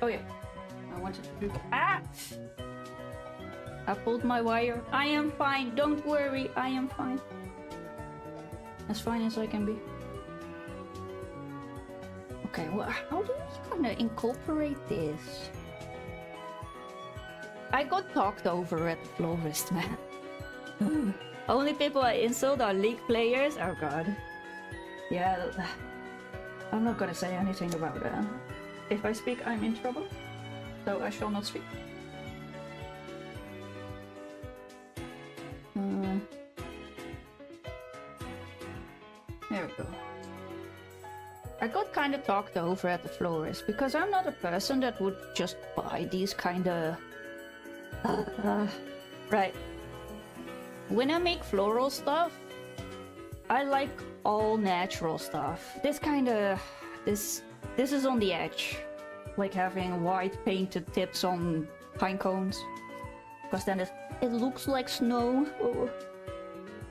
Oh yeah, I wanted to do that. Ah! I pulled my wire. I am fine, don't worry, I am fine. As fine as I can be. Okay, well, how do we gonna incorporate this? I got talked over at the florist, man. Only people I insult are League players? Oh god. Yeah, I'm not gonna say anything about that. If I speak, I'm in trouble, so I shall not speak. There we go. I got kind of talked over at the florist because I'm not a person that would just buy these kind of... right. When I make floral stuff, I like all natural stuff. This kind of... This is on the edge. Like having white painted tips on pine cones. Because then it looks like snow. Oh.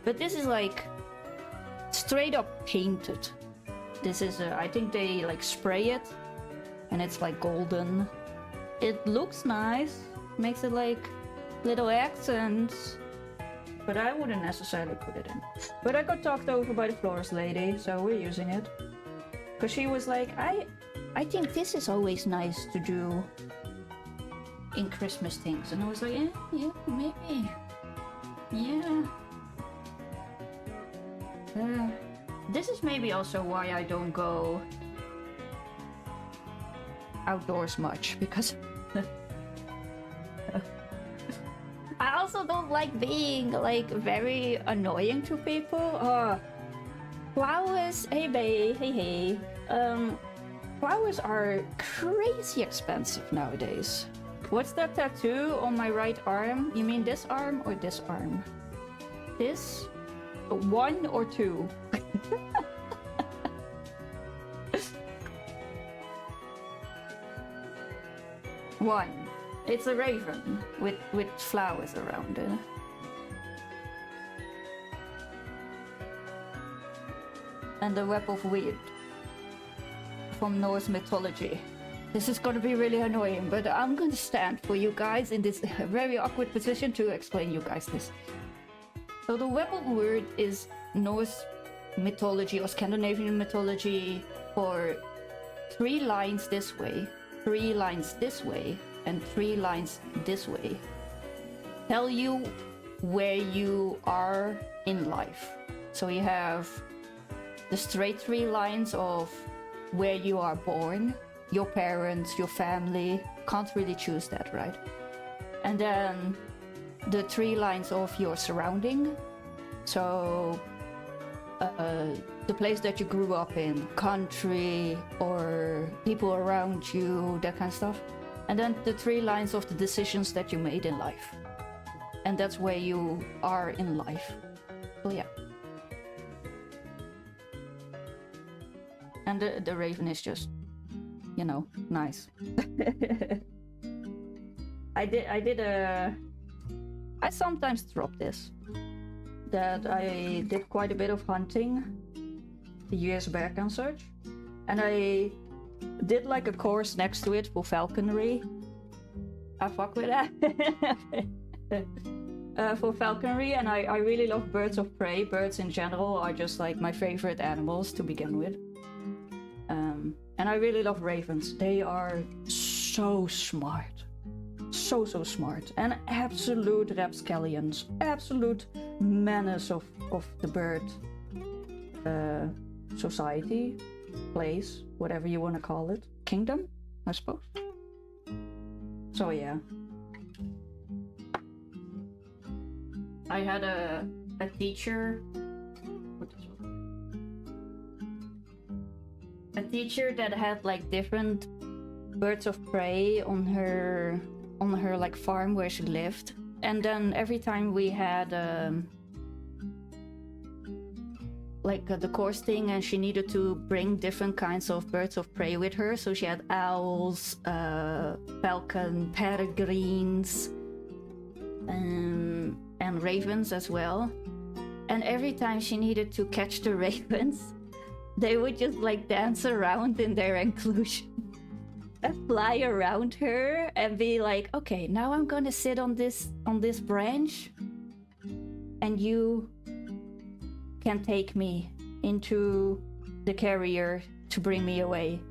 But this is like straight up painted. This is, I think they like spray it and it's like golden. It looks nice, makes it like little accents, but I wouldn't necessarily put it in. But I got talked over by the florist lady, so we're using it. Because she was like, I think this is always nice to do in Christmas things. And I was like, yeah, maybe. Yeah. This is maybe also why I don't go outdoors much, because I also don't like being like very annoying to people. Flowers, hey babe, hey. Flowers are crazy expensive nowadays. What's that tattoo on my right arm? You mean this arm or this arm? This? 1 or 2? One. It's a raven with flowers around it. And the web of weird from Norse mythology. This is gonna be really annoying, but I'm gonna stand for you guys in this very awkward position to explain you guys this. So the web of weird is Norse mythology or Scandinavian mythology for 3 lines this way, 3 lines this way, and 3 lines this way. Tell you where you are in life. So you have the straight 3 lines of where you are born, your parents, your family. Can't really choose that, right? And then the 3 lines of your surrounding. So the place that you grew up in, country, or people around you, that kind of stuff. And then the 3 lines of the decisions that you made in life. And that's where you are in life. So yeah. And the raven is just, you know, nice. I sometimes drop this. That I did quite a bit of hunting years back and such. And I did like a course next to it for falconry. I fuck with that. For falconry, and I really love birds of prey. Birds in general are just like my favorite animals to begin with. And I really love ravens. They are so smart. So smart. And absolute rapscallions. Absolute menace of the bird society, place, whatever you want to call it. Kingdom, I suppose. So yeah. I had a teacher. A teacher that had like different birds of prey on her like farm where she lived, and then every time we had the course thing, and she needed to bring different kinds of birds of prey with her. So she had owls, falcon, peregrines, and ravens as well. And every time she needed to catch the ravens, they would just like dance around in their enclosure and fly around her and be like, okay, now I'm gonna sit on this branch and you can take me into the carrier to bring me away.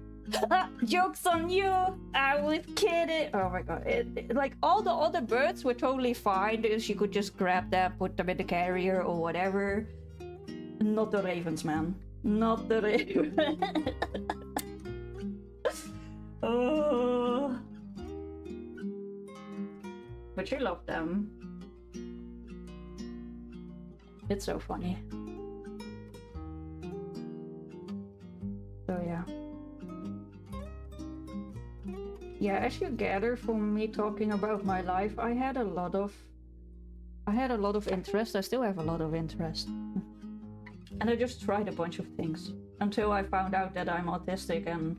Joke's on you! I was kidding! Oh my god. Like all the other birds were totally fine. She could just grab them, put them in the carrier or whatever. Not the ravens, man. Not the raven. Oh. But you love them. It's so funny. So yeah. Yeah, as you gather from me talking about my life, I had a lot of interest. I still have a lot of interest. And I just tried a bunch of things until I found out that I'm autistic and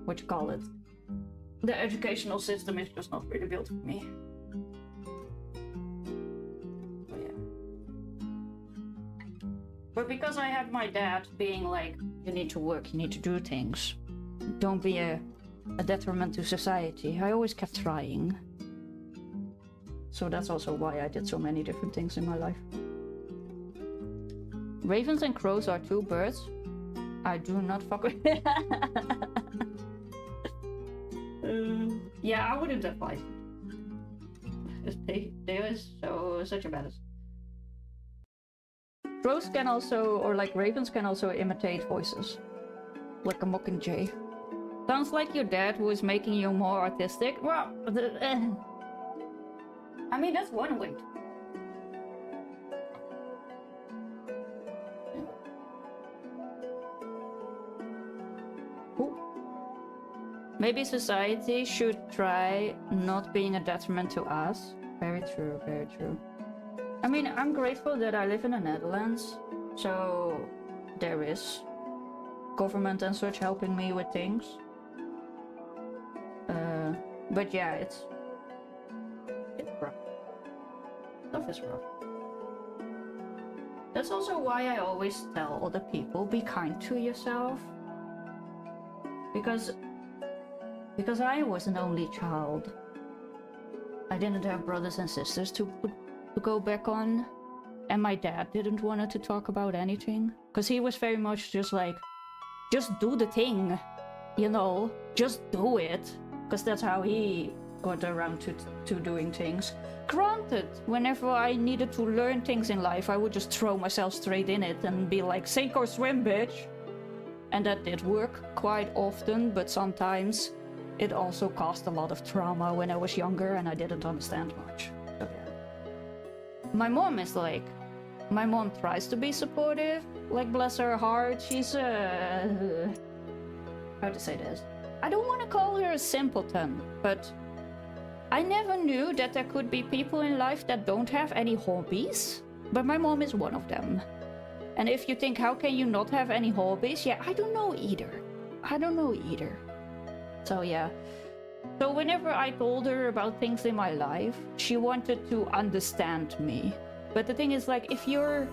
what you call it? The educational system is just not really built for me. So yeah. But because I had my dad being like, you need to work, you need to do things. Don't be a detriment to society. I always kept trying. So that's also why I did so many different things in my life. Ravens and crows are two birds. I do not fuck with. Yeah, I wouldn't have liked it. They are such a badass. Crows can also, or like ravens can also imitate voices. Like a mockingjay. Sounds like your dad who is making you more autistic. Well, I mean, that's one way. Maybe society should try not being a detriment to us. Very true, very true. I mean, I'm grateful that I live in the Netherlands, so there is government and such helping me with things. But yeah, it's rough. Stuff is rough. That's also why I always tell other people, be kind to yourself. Because I was an only child. I didn't have brothers and sisters to go back on. And my dad didn't want to talk about anything. Because he was very much just like, just do the thing. You know, just do it. Because that's how he got around to doing things. Granted, whenever I needed to learn things in life, I would just throw myself straight in it and be like, sink or swim, bitch. And that did work quite often, but sometimes it also caused a lot of trauma when I was younger and I didn't understand much. So, yeah. My mom is like, my mom tries to be supportive, like bless her heart, she's how to say this? I don't want to call her a simpleton, but I never knew that there could be people in life that don't have any hobbies, but my mom is one of them. And if you think, how can you not have any hobbies? Yeah, I don't know either. So yeah. So whenever I told her about things in my life, she wanted to understand me. But the thing is, like, if you're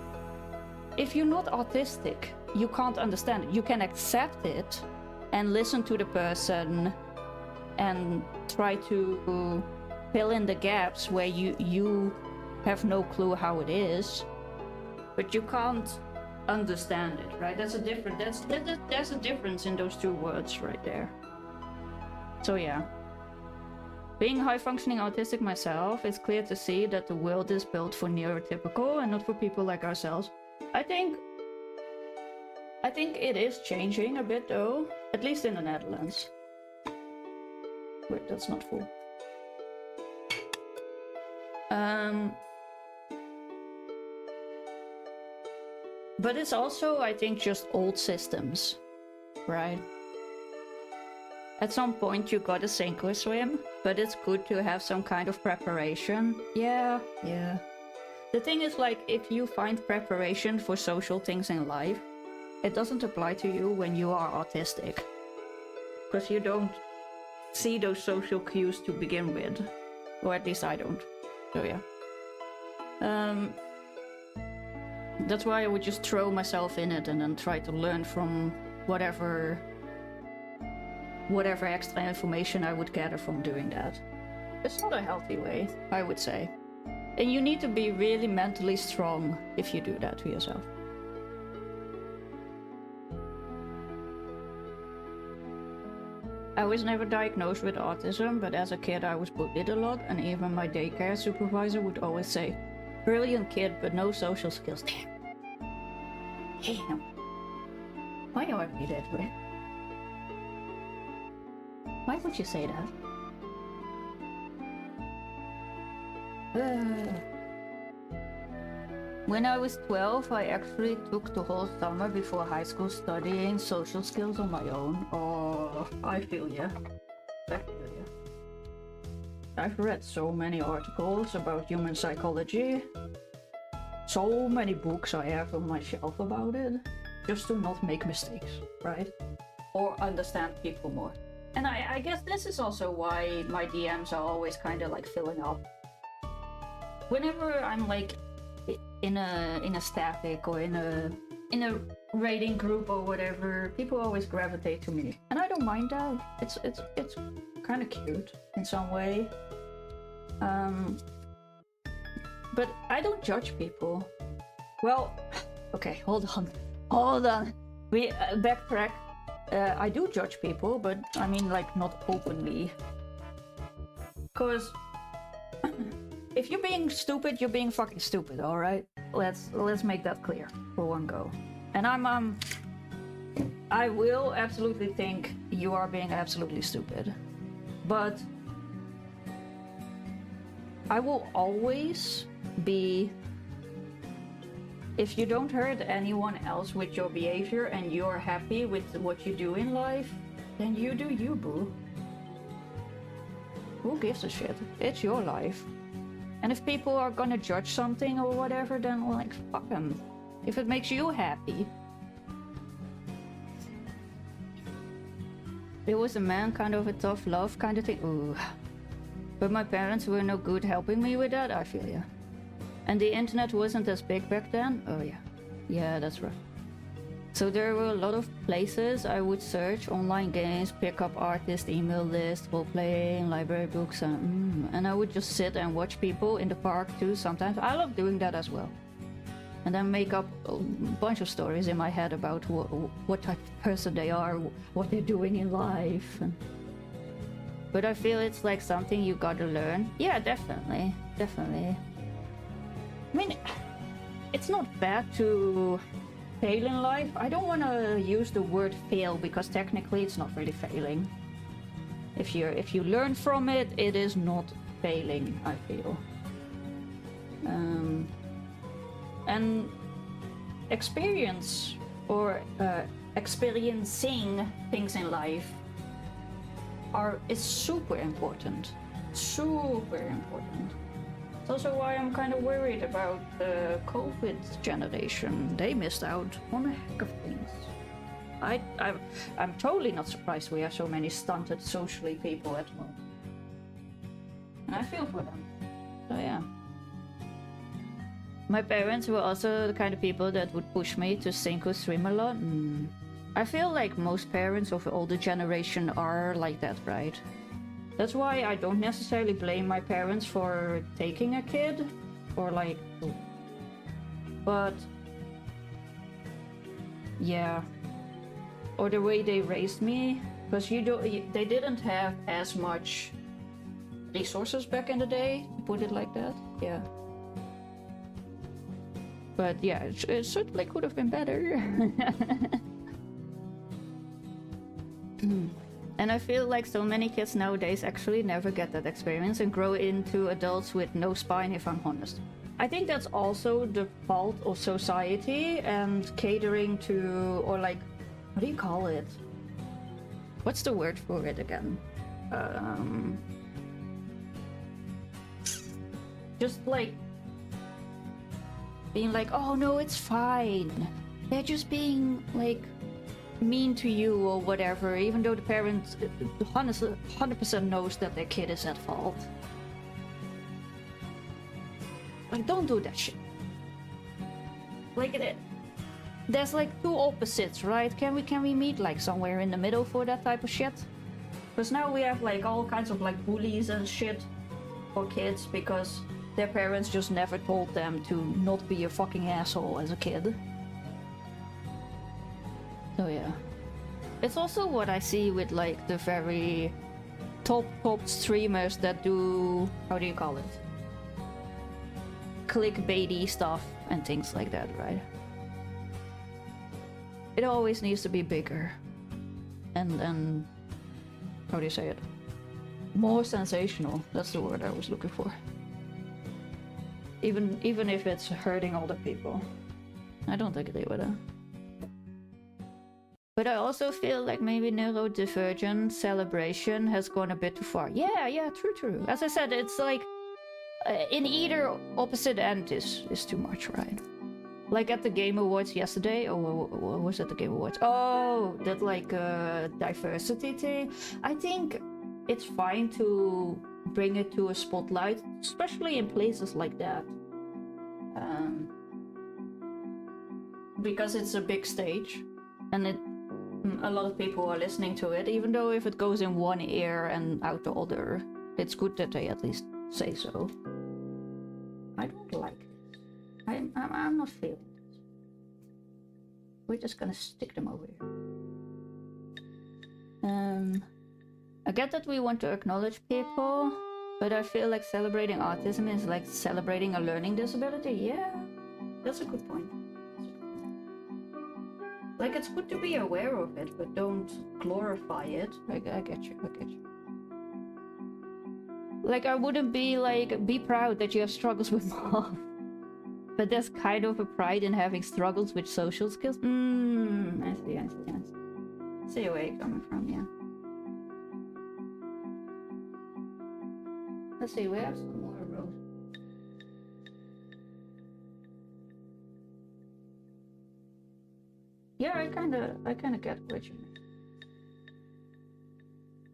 not autistic, you can't understand it. You can accept it and listen to the person and try to fill in the gaps where you have no clue how it is, but you can't understand it, right? There's a difference in those two words right there. So yeah. Being high-functioning autistic myself, it's clear to see that the world is built for neurotypical and not for people like ourselves. I think it is changing a bit though, at least in the Netherlands. Wait, that's not full. But it's also, I think, just old systems, right? At some point you gotta sink or swim, but it's good to have some kind of preparation. Yeah. The thing is, like, if you find preparation for social things in life, it doesn't apply to you when you are autistic. Because you don't see those social cues to begin with. Or at least I don't. So yeah. That's why I would just throw myself in it and then try to learn from whatever extra information I would gather from doing that. It's not a healthy way, I would say. And you need to be really mentally strong if you do that to yourself. I was never diagnosed with autism, but as a kid I was bullied a lot, and even my daycare supervisor would always say, brilliant kid, but no social skills. Damn. Why do I be that way? Why would you say that? When I was 12, I actually took the whole summer before high school studying social skills on my own. Oh, I feel ya. I feel ya. I've read so many articles about human psychology. So many books I have on my shelf about it. Just to not make mistakes, right? Or understand people more. And I guess this is also why my DMs are always kind of like filling up. Whenever I'm like in a static or in a raiding group or whatever, people always gravitate to me, and I don't mind that. It's kind of cute in some way. But I don't judge people. Well, okay, hold on. We backtrack. I do judge people, but I mean like not openly. Cause if you're being stupid, you're being fucking stupid, alright? Let's make that clear for one go. And I will absolutely think you are being absolutely stupid. But I will always be, if you don't hurt anyone else with your behavior and you're happy with what you do in life, then you do you, boo. Who gives a shit? It's your life. And if people are gonna judge something or whatever, then like, fuck them. If it makes you happy. It was a man, kind of a tough love kind of thing. Ooh. But my parents were no good helping me with that, I feel ya. And the internet wasn't as big back then. Oh yeah. Yeah, that's rough. So there were a lot of places I would search: online games, pick up artist, email list, role playing, library books, and I would just sit and watch people in the park too sometimes. I love doing that as well. And then make up a bunch of stories in my head about what type of person they are, what they're doing in life. But I feel it's like something you gotta learn. Yeah, definitely. I mean, it's not bad to fail in life. I don't want to use the word fail because technically it's not really failing. If you learn from it, it is not failing, I feel. And experience or experiencing things in life is super important. Super important. It's also why I'm kind of worried about the COVID generation. They missed out on a heck of things. I'm totally not surprised we have so many stunted socially people at home. And I feel for them. So yeah. My parents were also the kind of people that would push me to sink or swim a lot. I feel like most parents of the older generation are like that, right? That's why I don't necessarily blame my parents for taking a kid, or like, but yeah, or the way they raised me, because they didn't have as much resources back in the day, to put it like that. Yeah. But yeah, it certainly could have been better. And I feel like so many kids nowadays actually never get that experience and grow into adults with no spine, if I'm honest. I think that's also the fault of society and catering to, or like, what do you call it? What's the word for it again? Just like being like, oh no, it's fine. They're just being like mean to you or whatever, even though the parent 100% knows that their kid is at fault. Like, don't do that shit. Like, there's like two opposites, right? Can we meet like somewhere in the middle for that type of shit? Because now we have like all kinds of like bullies and shit for kids because their parents just never told them to not be a fucking asshole as a kid. So yeah. It's also what I see with like the very top streamers that do, how do you call it? Clickbaity stuff and things like that, right? It always needs to be bigger. And how do you say it? More sensational. That's the word I was looking for. Even if it's hurting older people. I don't agree with that. But I also feel like maybe neurodivergent celebration has gone a bit too far. Yeah, true. As I said, it's like in either opposite end is too much, right? Like at the Game Awards yesterday, or was it the Game Awards? Oh, that like diversity thing. I think it's fine to bring it to a spotlight, especially in places like that. Because it's a big stage, and a lot of people are listening to it, even though if it goes in one ear and out the other, it's good that they at least say so. I don't like it. I'm not feeling it. We're just gonna stick them over here. I get that we want to acknowledge people, but I feel like celebrating autism is like celebrating a learning disability. Yeah, that's a good point. Like, it's good to be aware of it, but don't glorify it. Like, I get you. Like, I wouldn't be like, be proud that you have struggles with math. But there's kind of a pride in having struggles with social skills. I see. See where you're coming from, yeah. Let's see, we have some more rows. Yeah, I kinda get what you mean.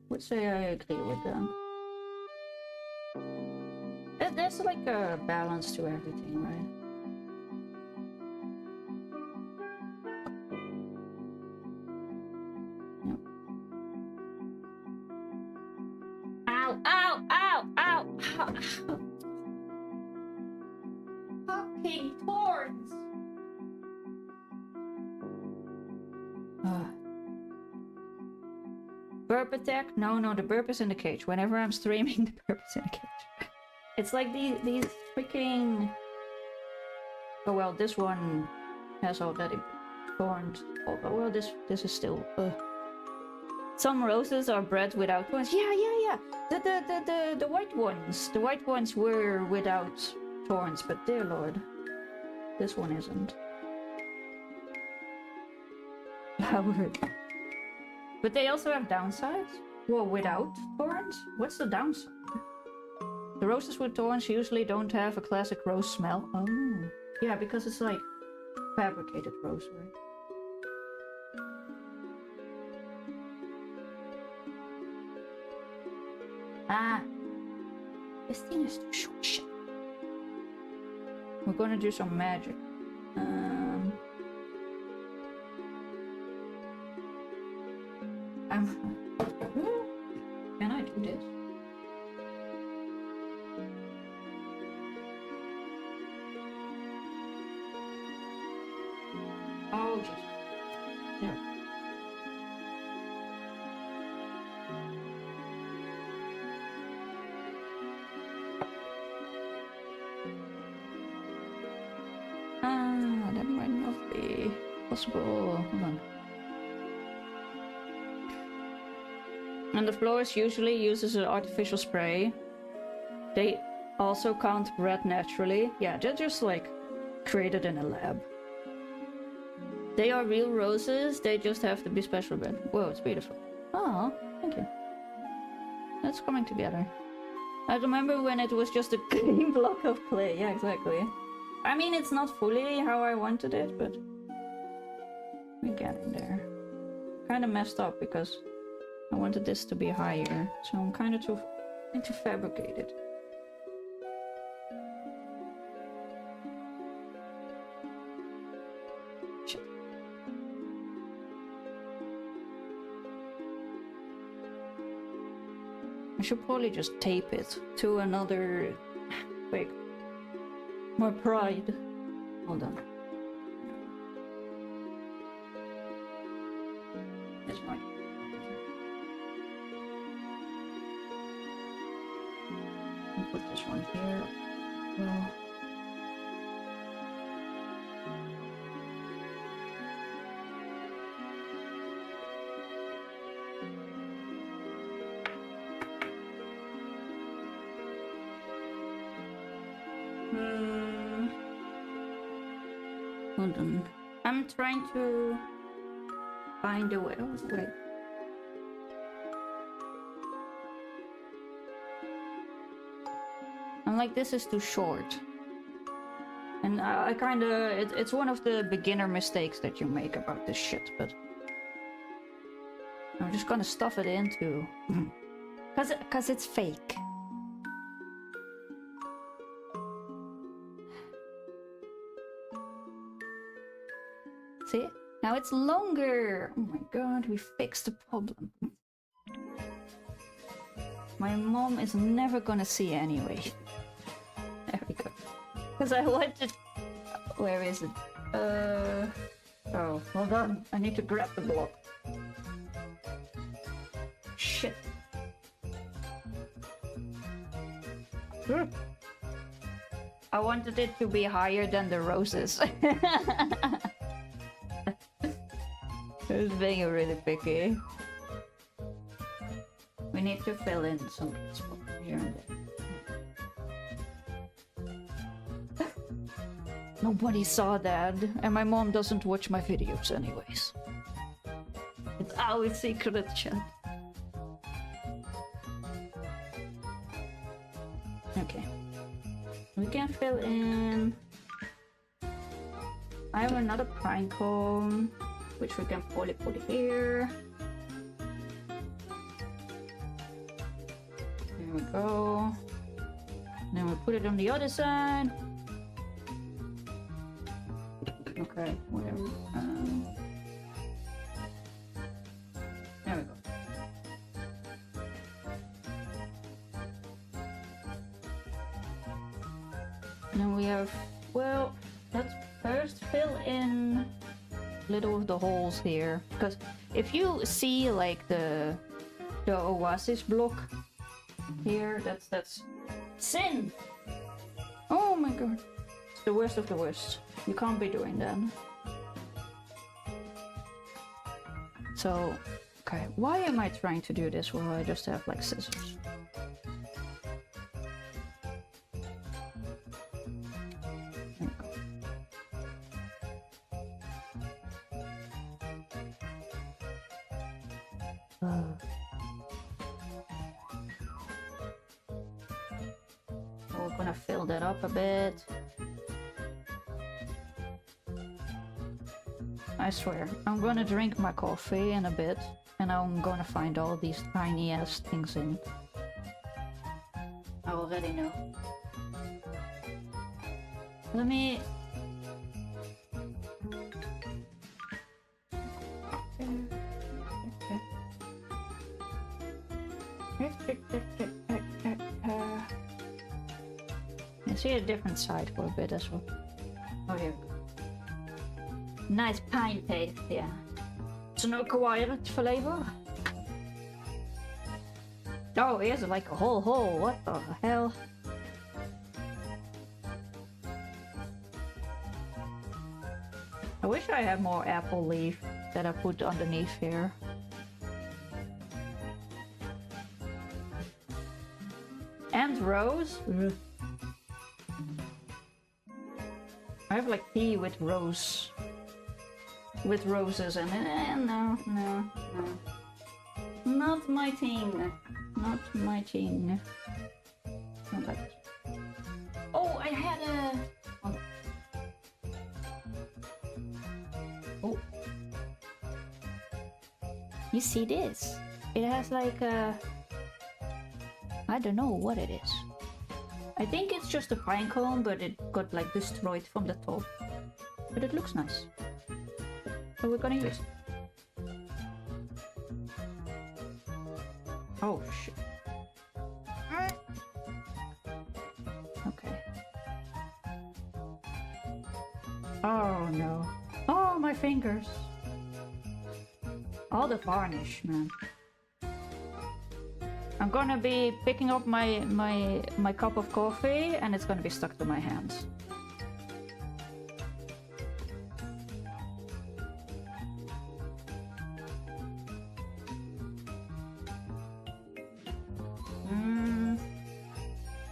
Would say I agree with them. There's like a balance to everything, right? Yep. Ow! Fucking thorns! Burp attack? No, the burp is in the cage. Whenever I'm streaming, the burp is in the cage. It's like these freaking... Oh well, this one has already thorns. Oh well, this is still... Some roses are bred without thorns. Yeah. The white ones. The white ones were without thorns, but dear lord, this one isn't. Howard. But they also have downsides? Well, without thorns? What's the downside? The roses with thorns usually don't have a classic rose smell. Oh. Yeah, because it's like fabricated rose, right? Ah. This thing is too short. Shit. We're gonna do some magic. Can I do this? Oh, jeez. There. That might not be possible. Hold on. And the florist usually uses an artificial spray. They also can't bred naturally. Yeah, they're just like created in a lab. They are real roses, they just have to be special bred. Whoa, it's beautiful. Oh, thank you. It's coming together. I remember when it was just a clean block of clay. Yeah, exactly. I mean, it's not fully how I wanted it, but we're getting there. Kind of messed up because I wanted this to be higher, so I'm kind of trying to fabricate it. Shit. I should probably just tape it to another... Wait. More pride. Hold on. This might... I'll put this one here. Well... Hold on. I'm trying to find a way. Oh, wait. I'm like, this is too short. And I kinda... It's one of the beginner mistakes that you make about this shit, but... I'm just gonna stuff it into... Cause it's fake. See? Now it's longer! Oh my god, we fixed the problem. My mom is never gonna see anyway. There we go. Because I wanted... Where is it? Oh, hold on. I need to grab the block. Shit. I wanted it to be higher than the roses. I was being really picky. We need to fill in some spots here and there. Nobody saw that, and my mom doesn't watch my videos anyways. It's our secret chat. Okay. We can fill in... I have another pine cone, which we can probably put here. There we go. Then we put it on the other side. Okay, whatever. There we go. Then we have, well, let's first fill in little of the holes here, because if you see like the oasis block here, that's sin. Oh my god, it's the worst of the worst. You can't be doing that. So, okay, why am I trying to do this while I just have like scissors? We're gonna fill that up a bit. I swear, I'm gonna drink my coffee in a bit, and I'm gonna find all these tiny ass things in it. I already know. Let me... I see a different side for a bit as well. Oh, here we go. Nice pine paste, yeah. It's an acquired flavor. Oh, here's like a whole hole. What the hell? I wish I had more apple leaf that I put underneath here. And rose? Ugh. I have like tea with rose. With roses in it. No. Not my thing. Not my thing. Not like... Oh, I had a... Oh. You see this? It has like a... I don't know what it is. I think it's just a pine cone, but it got like destroyed from the top. But it looks nice. So we're gonna use it. Oh shit. Okay. Oh no. Oh, my fingers. All the varnish, man. I'm gonna be picking up my cup of coffee and it's gonna be stuck to my hands.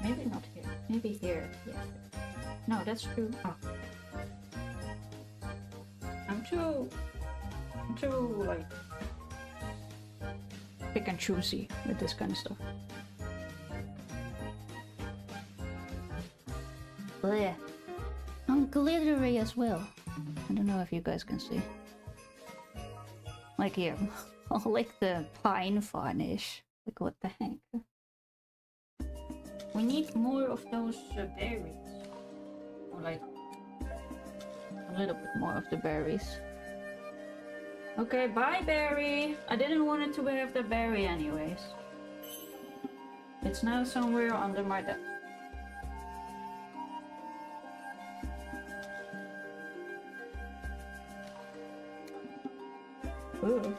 Maybe not here. Maybe here. Yeah. No, that's true. Oh. too like pick and choosy with this kind of stuff. Bleh. I'm glittery as well. I don't know if you guys can see. Like here, like the pine varnish. Like what the heck? We need more of those berries. Or like a little bit more of the berries. Okay, bye berry. I didn't want it to have the berry anyways. It's now somewhere under my desk. Ooh.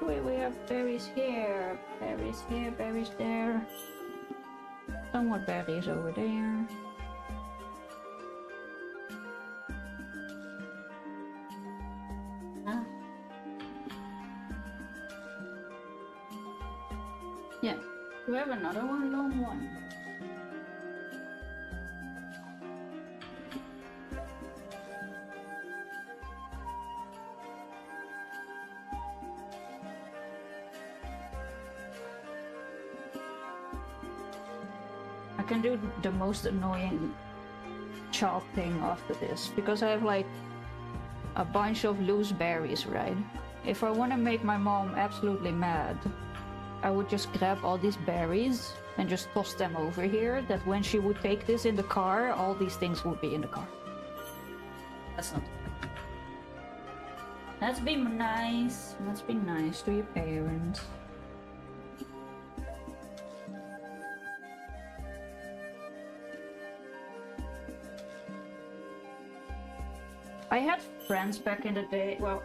Wait, we have berries here, berries there. Somewhat berries over there. Ah. Yeah, we have another one, long one. I can do the most annoying child thing after this, because I have like a bunch of loose berries, right? If I want to make my mom absolutely mad, I would just grab all these berries and just toss them over here, that when she would take this in the car, all these things would be in the car. That's not... Let's be nice. Let's be nice to your parents. I had friends back in the day. Well,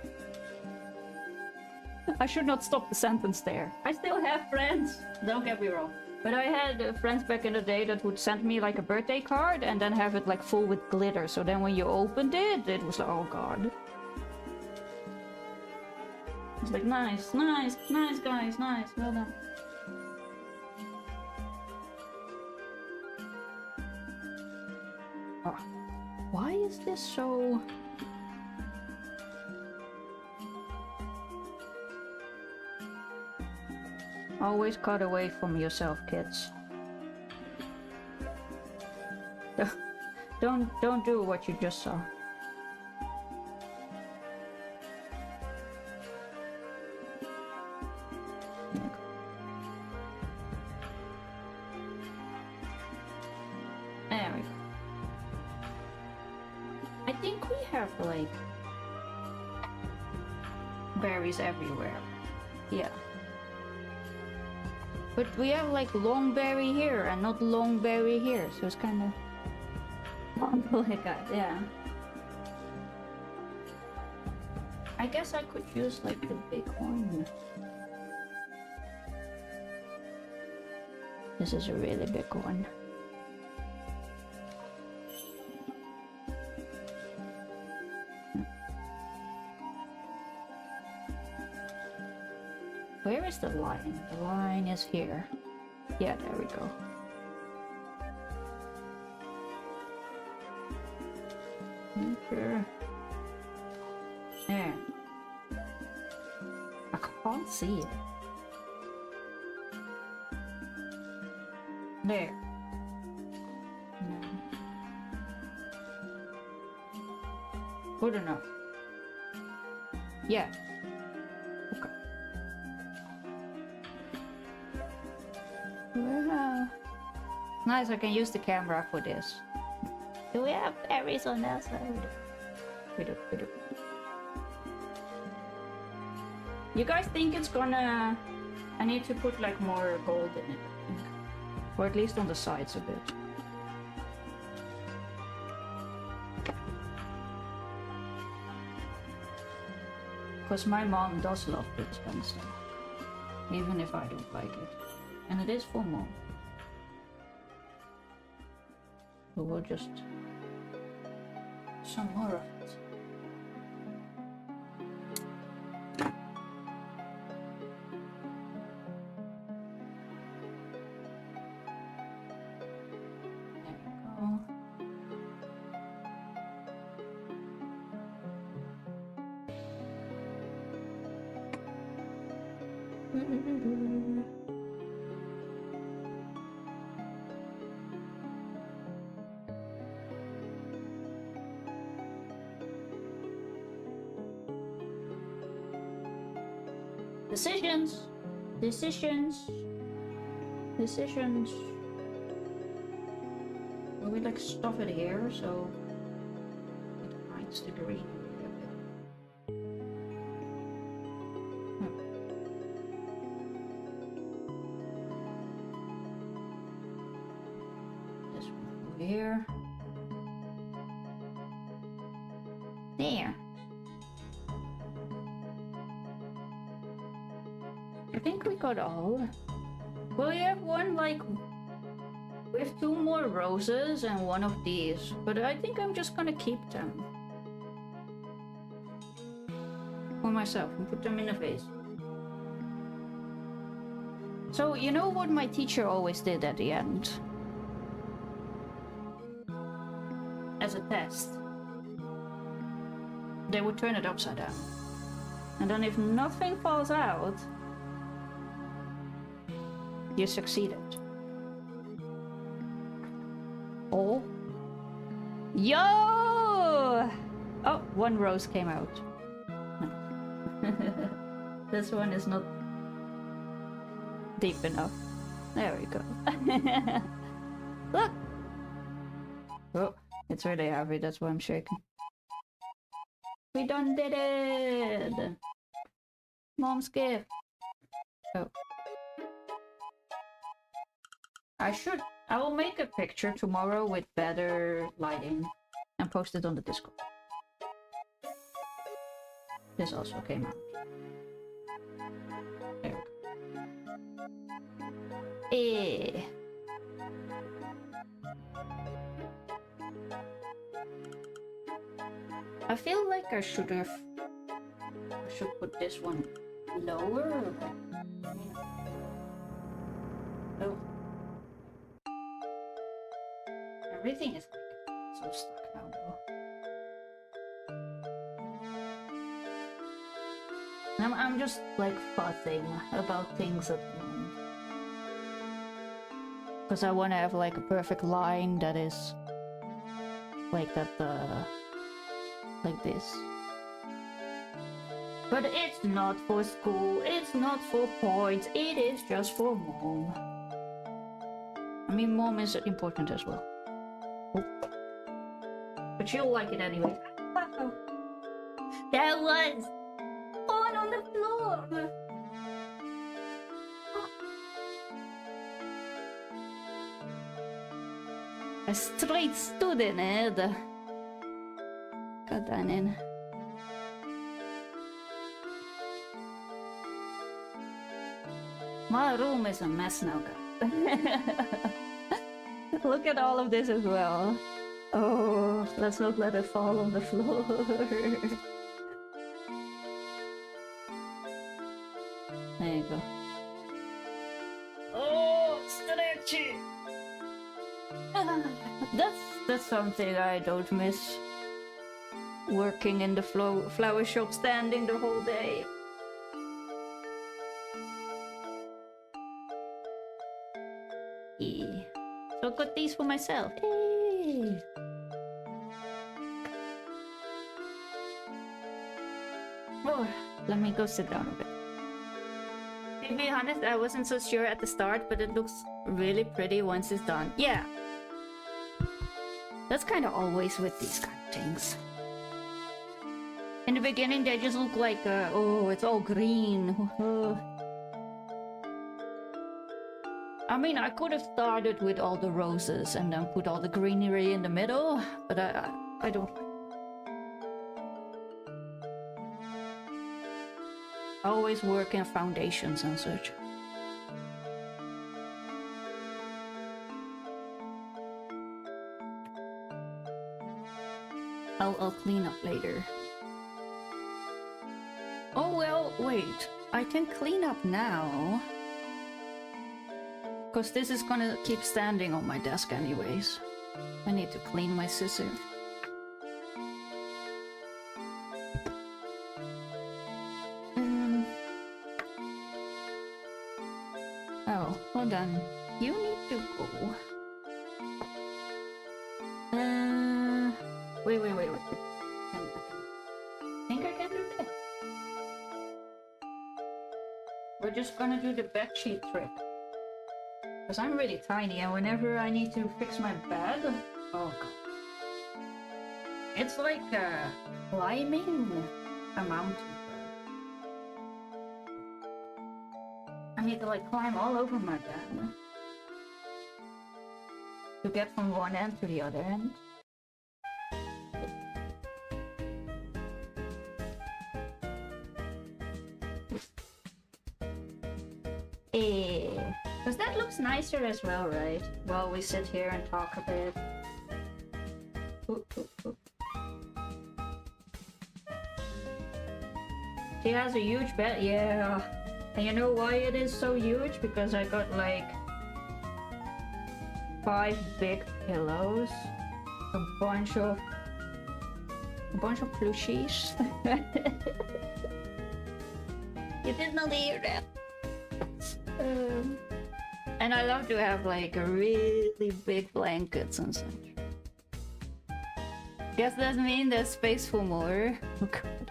I should not stop the sentence there. I still have friends, don't get me wrong. But I had friends back in the day that would send me like a birthday card and then have it like full with glitter. So then when you opened it, it was like, oh god. It's like, nice, nice, nice guys, nice, well done. Oh, why is this so... Always cut away from yourself, kids. Don't do what you just saw. There we go. I think we have like berries everywhere. Yeah. But we have like long berry here and not long berry here, so it's kind of like that, yeah. I guess I could use like the big one. This is a really big one. Where is the line? The line is here. Yeah, there we go. Okay. There. I can't see it. There. No. Good enough. Yeah. Wow. Nice, I can use the camera for this. Do we have berries on that side? We do. You guys think it's gonna... I need to put like more gold in it, I think. Or at least on the sides a bit. Because my mom does love this kind of stuff. Even if I don't like it. And it is for mom. So we'll just... some more of it. There we go. Decisions. Decisions. Decisions. We like stuff it here so it hides the green. This one over here. There. I think we got all. Well, we have one like. We have 2 more roses and 1 of these, but I think I'm just gonna keep them for myself and put them in a vase. So, you know what my teacher always did at the end? As a test. They would turn it upside down. And then if nothing falls out, you succeeded. Oh. Yo! Oh, 1 rose came out. This one is not deep enough. There we go. Look! Oh, it's really heavy, that's why I'm shaking. We done did it! Mom's gift. Oh. I will make a picture tomorrow with better lighting and post it on the Discord. This also came out. There we go. I feel like I should put this one lower. Oh. Everything is like so stuck now though. I'm just like fussing about things at the moment. Because I want to have like a perfect line that is like that, like this. But it's not for school, it's not for points, it is just for mom. I mean, mom is important as well. But she'll like it anyway. That was on the floor. A straight student, Ed. Got that in. My room is a mess now, guys. Look at all of this as well. Oh, let's not let it fall on the floor. There you go. Oh, stretchy! That's something I don't miss. Working in the flower shop, standing the whole day. Yeah. So I got these for myself. Hey. Oh, let me go sit down a bit. To be honest, I wasn't so sure at the start, but it looks really pretty once it's done. Yeah. That's kind of always with these kind of things. In the beginning, they just look like, oh, it's all green. I mean, I could have started with all the roses and then put all the greenery in the middle, but I don't. I always work in foundations and such. I'll clean up later. Oh well, wait. I can clean up now. Because this is gonna keep standing on my desk anyways. I need to clean my scissor. hold on. You need to go. Wait. I think I can do that. We're just gonna do the bed sheet trick. Because I'm really tiny and whenever I need to fix my bed, oh god. It's like climbing a mountain. I need to like climb all over my bed to get from one end to the other end. Because that looks nicer as well, right? While we sit here and talk a bit. Ooh. She has a huge bed, yeah. And you know why it is so huge? Because I got like 5 big pillows, a bunch of plushies. You did not hear that. And I love to have like a really big blankets and such. Guess that means there's space for more. Oh god.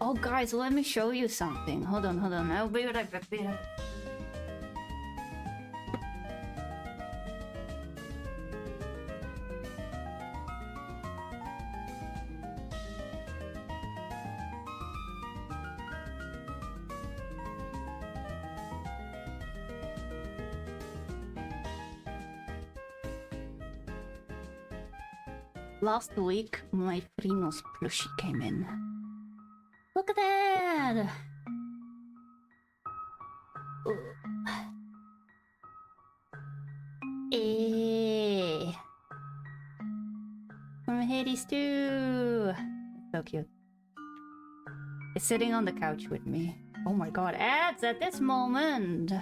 Oh guys, let me show you something. Hold on. I'll be right back. Last week, my Frinos plushie came in. Look at that! From Hades too! So cute. It's sitting on the couch with me. Oh my god, ads at this moment!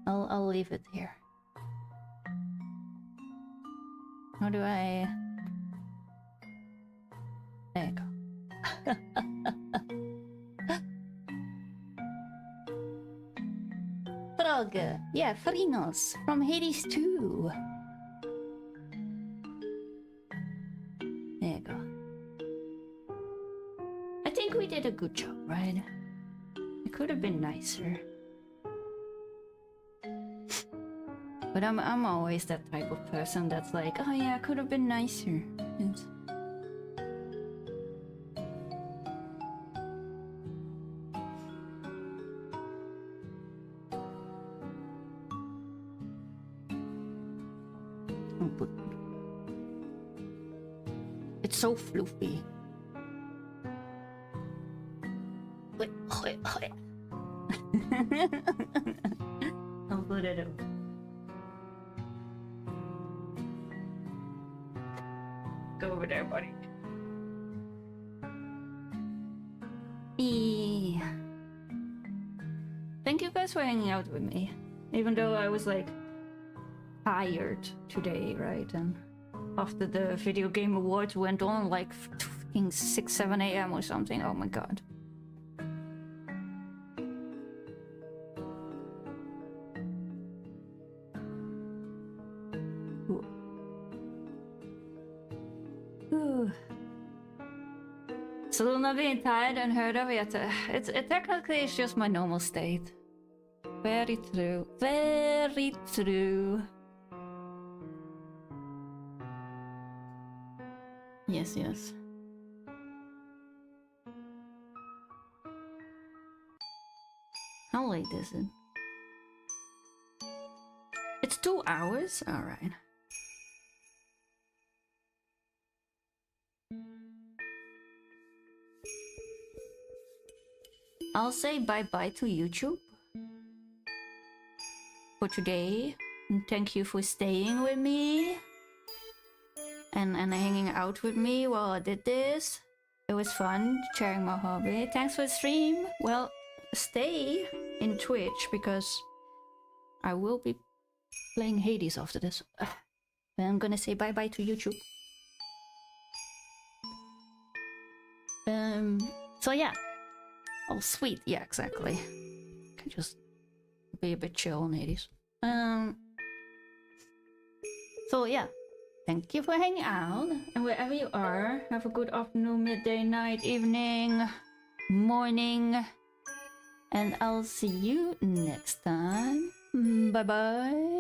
I'll leave it here. How do I... There you go. Frog! Yeah, Frinos from Hades 2. There you go. I think we did a good job, right? It could have been nicer. But I'm always that type of person that's like, oh yeah, it could have been nicer. Yes. It's so fluffy. I'll put it up. Go over there, buddy. Thank you guys for hanging out with me. Even though I was like tired today, right? And after the video game awards went on like 6, 7 a.m. or something. Oh my god. Saluna being tired and heard of it. It technically is just my normal state. Very true. Very true. Yes, yes. How late is it? It's 2 hours? Alright. I'll say bye-bye to YouTube for today. And thank you for staying with me and hanging out with me while I did this. It was fun sharing my hobby. Thanks for the stream. Well, stay in Twitch because I will be playing Hades after this. Then I'm gonna say bye-bye to YouTube. So yeah. Oh, sweet. Yeah, exactly. Can just be a bit chill on Hades. So yeah, thank you for hanging out, and wherever you are, have a good afternoon, midday, night, evening, morning, and I'll see you next time. Bye bye.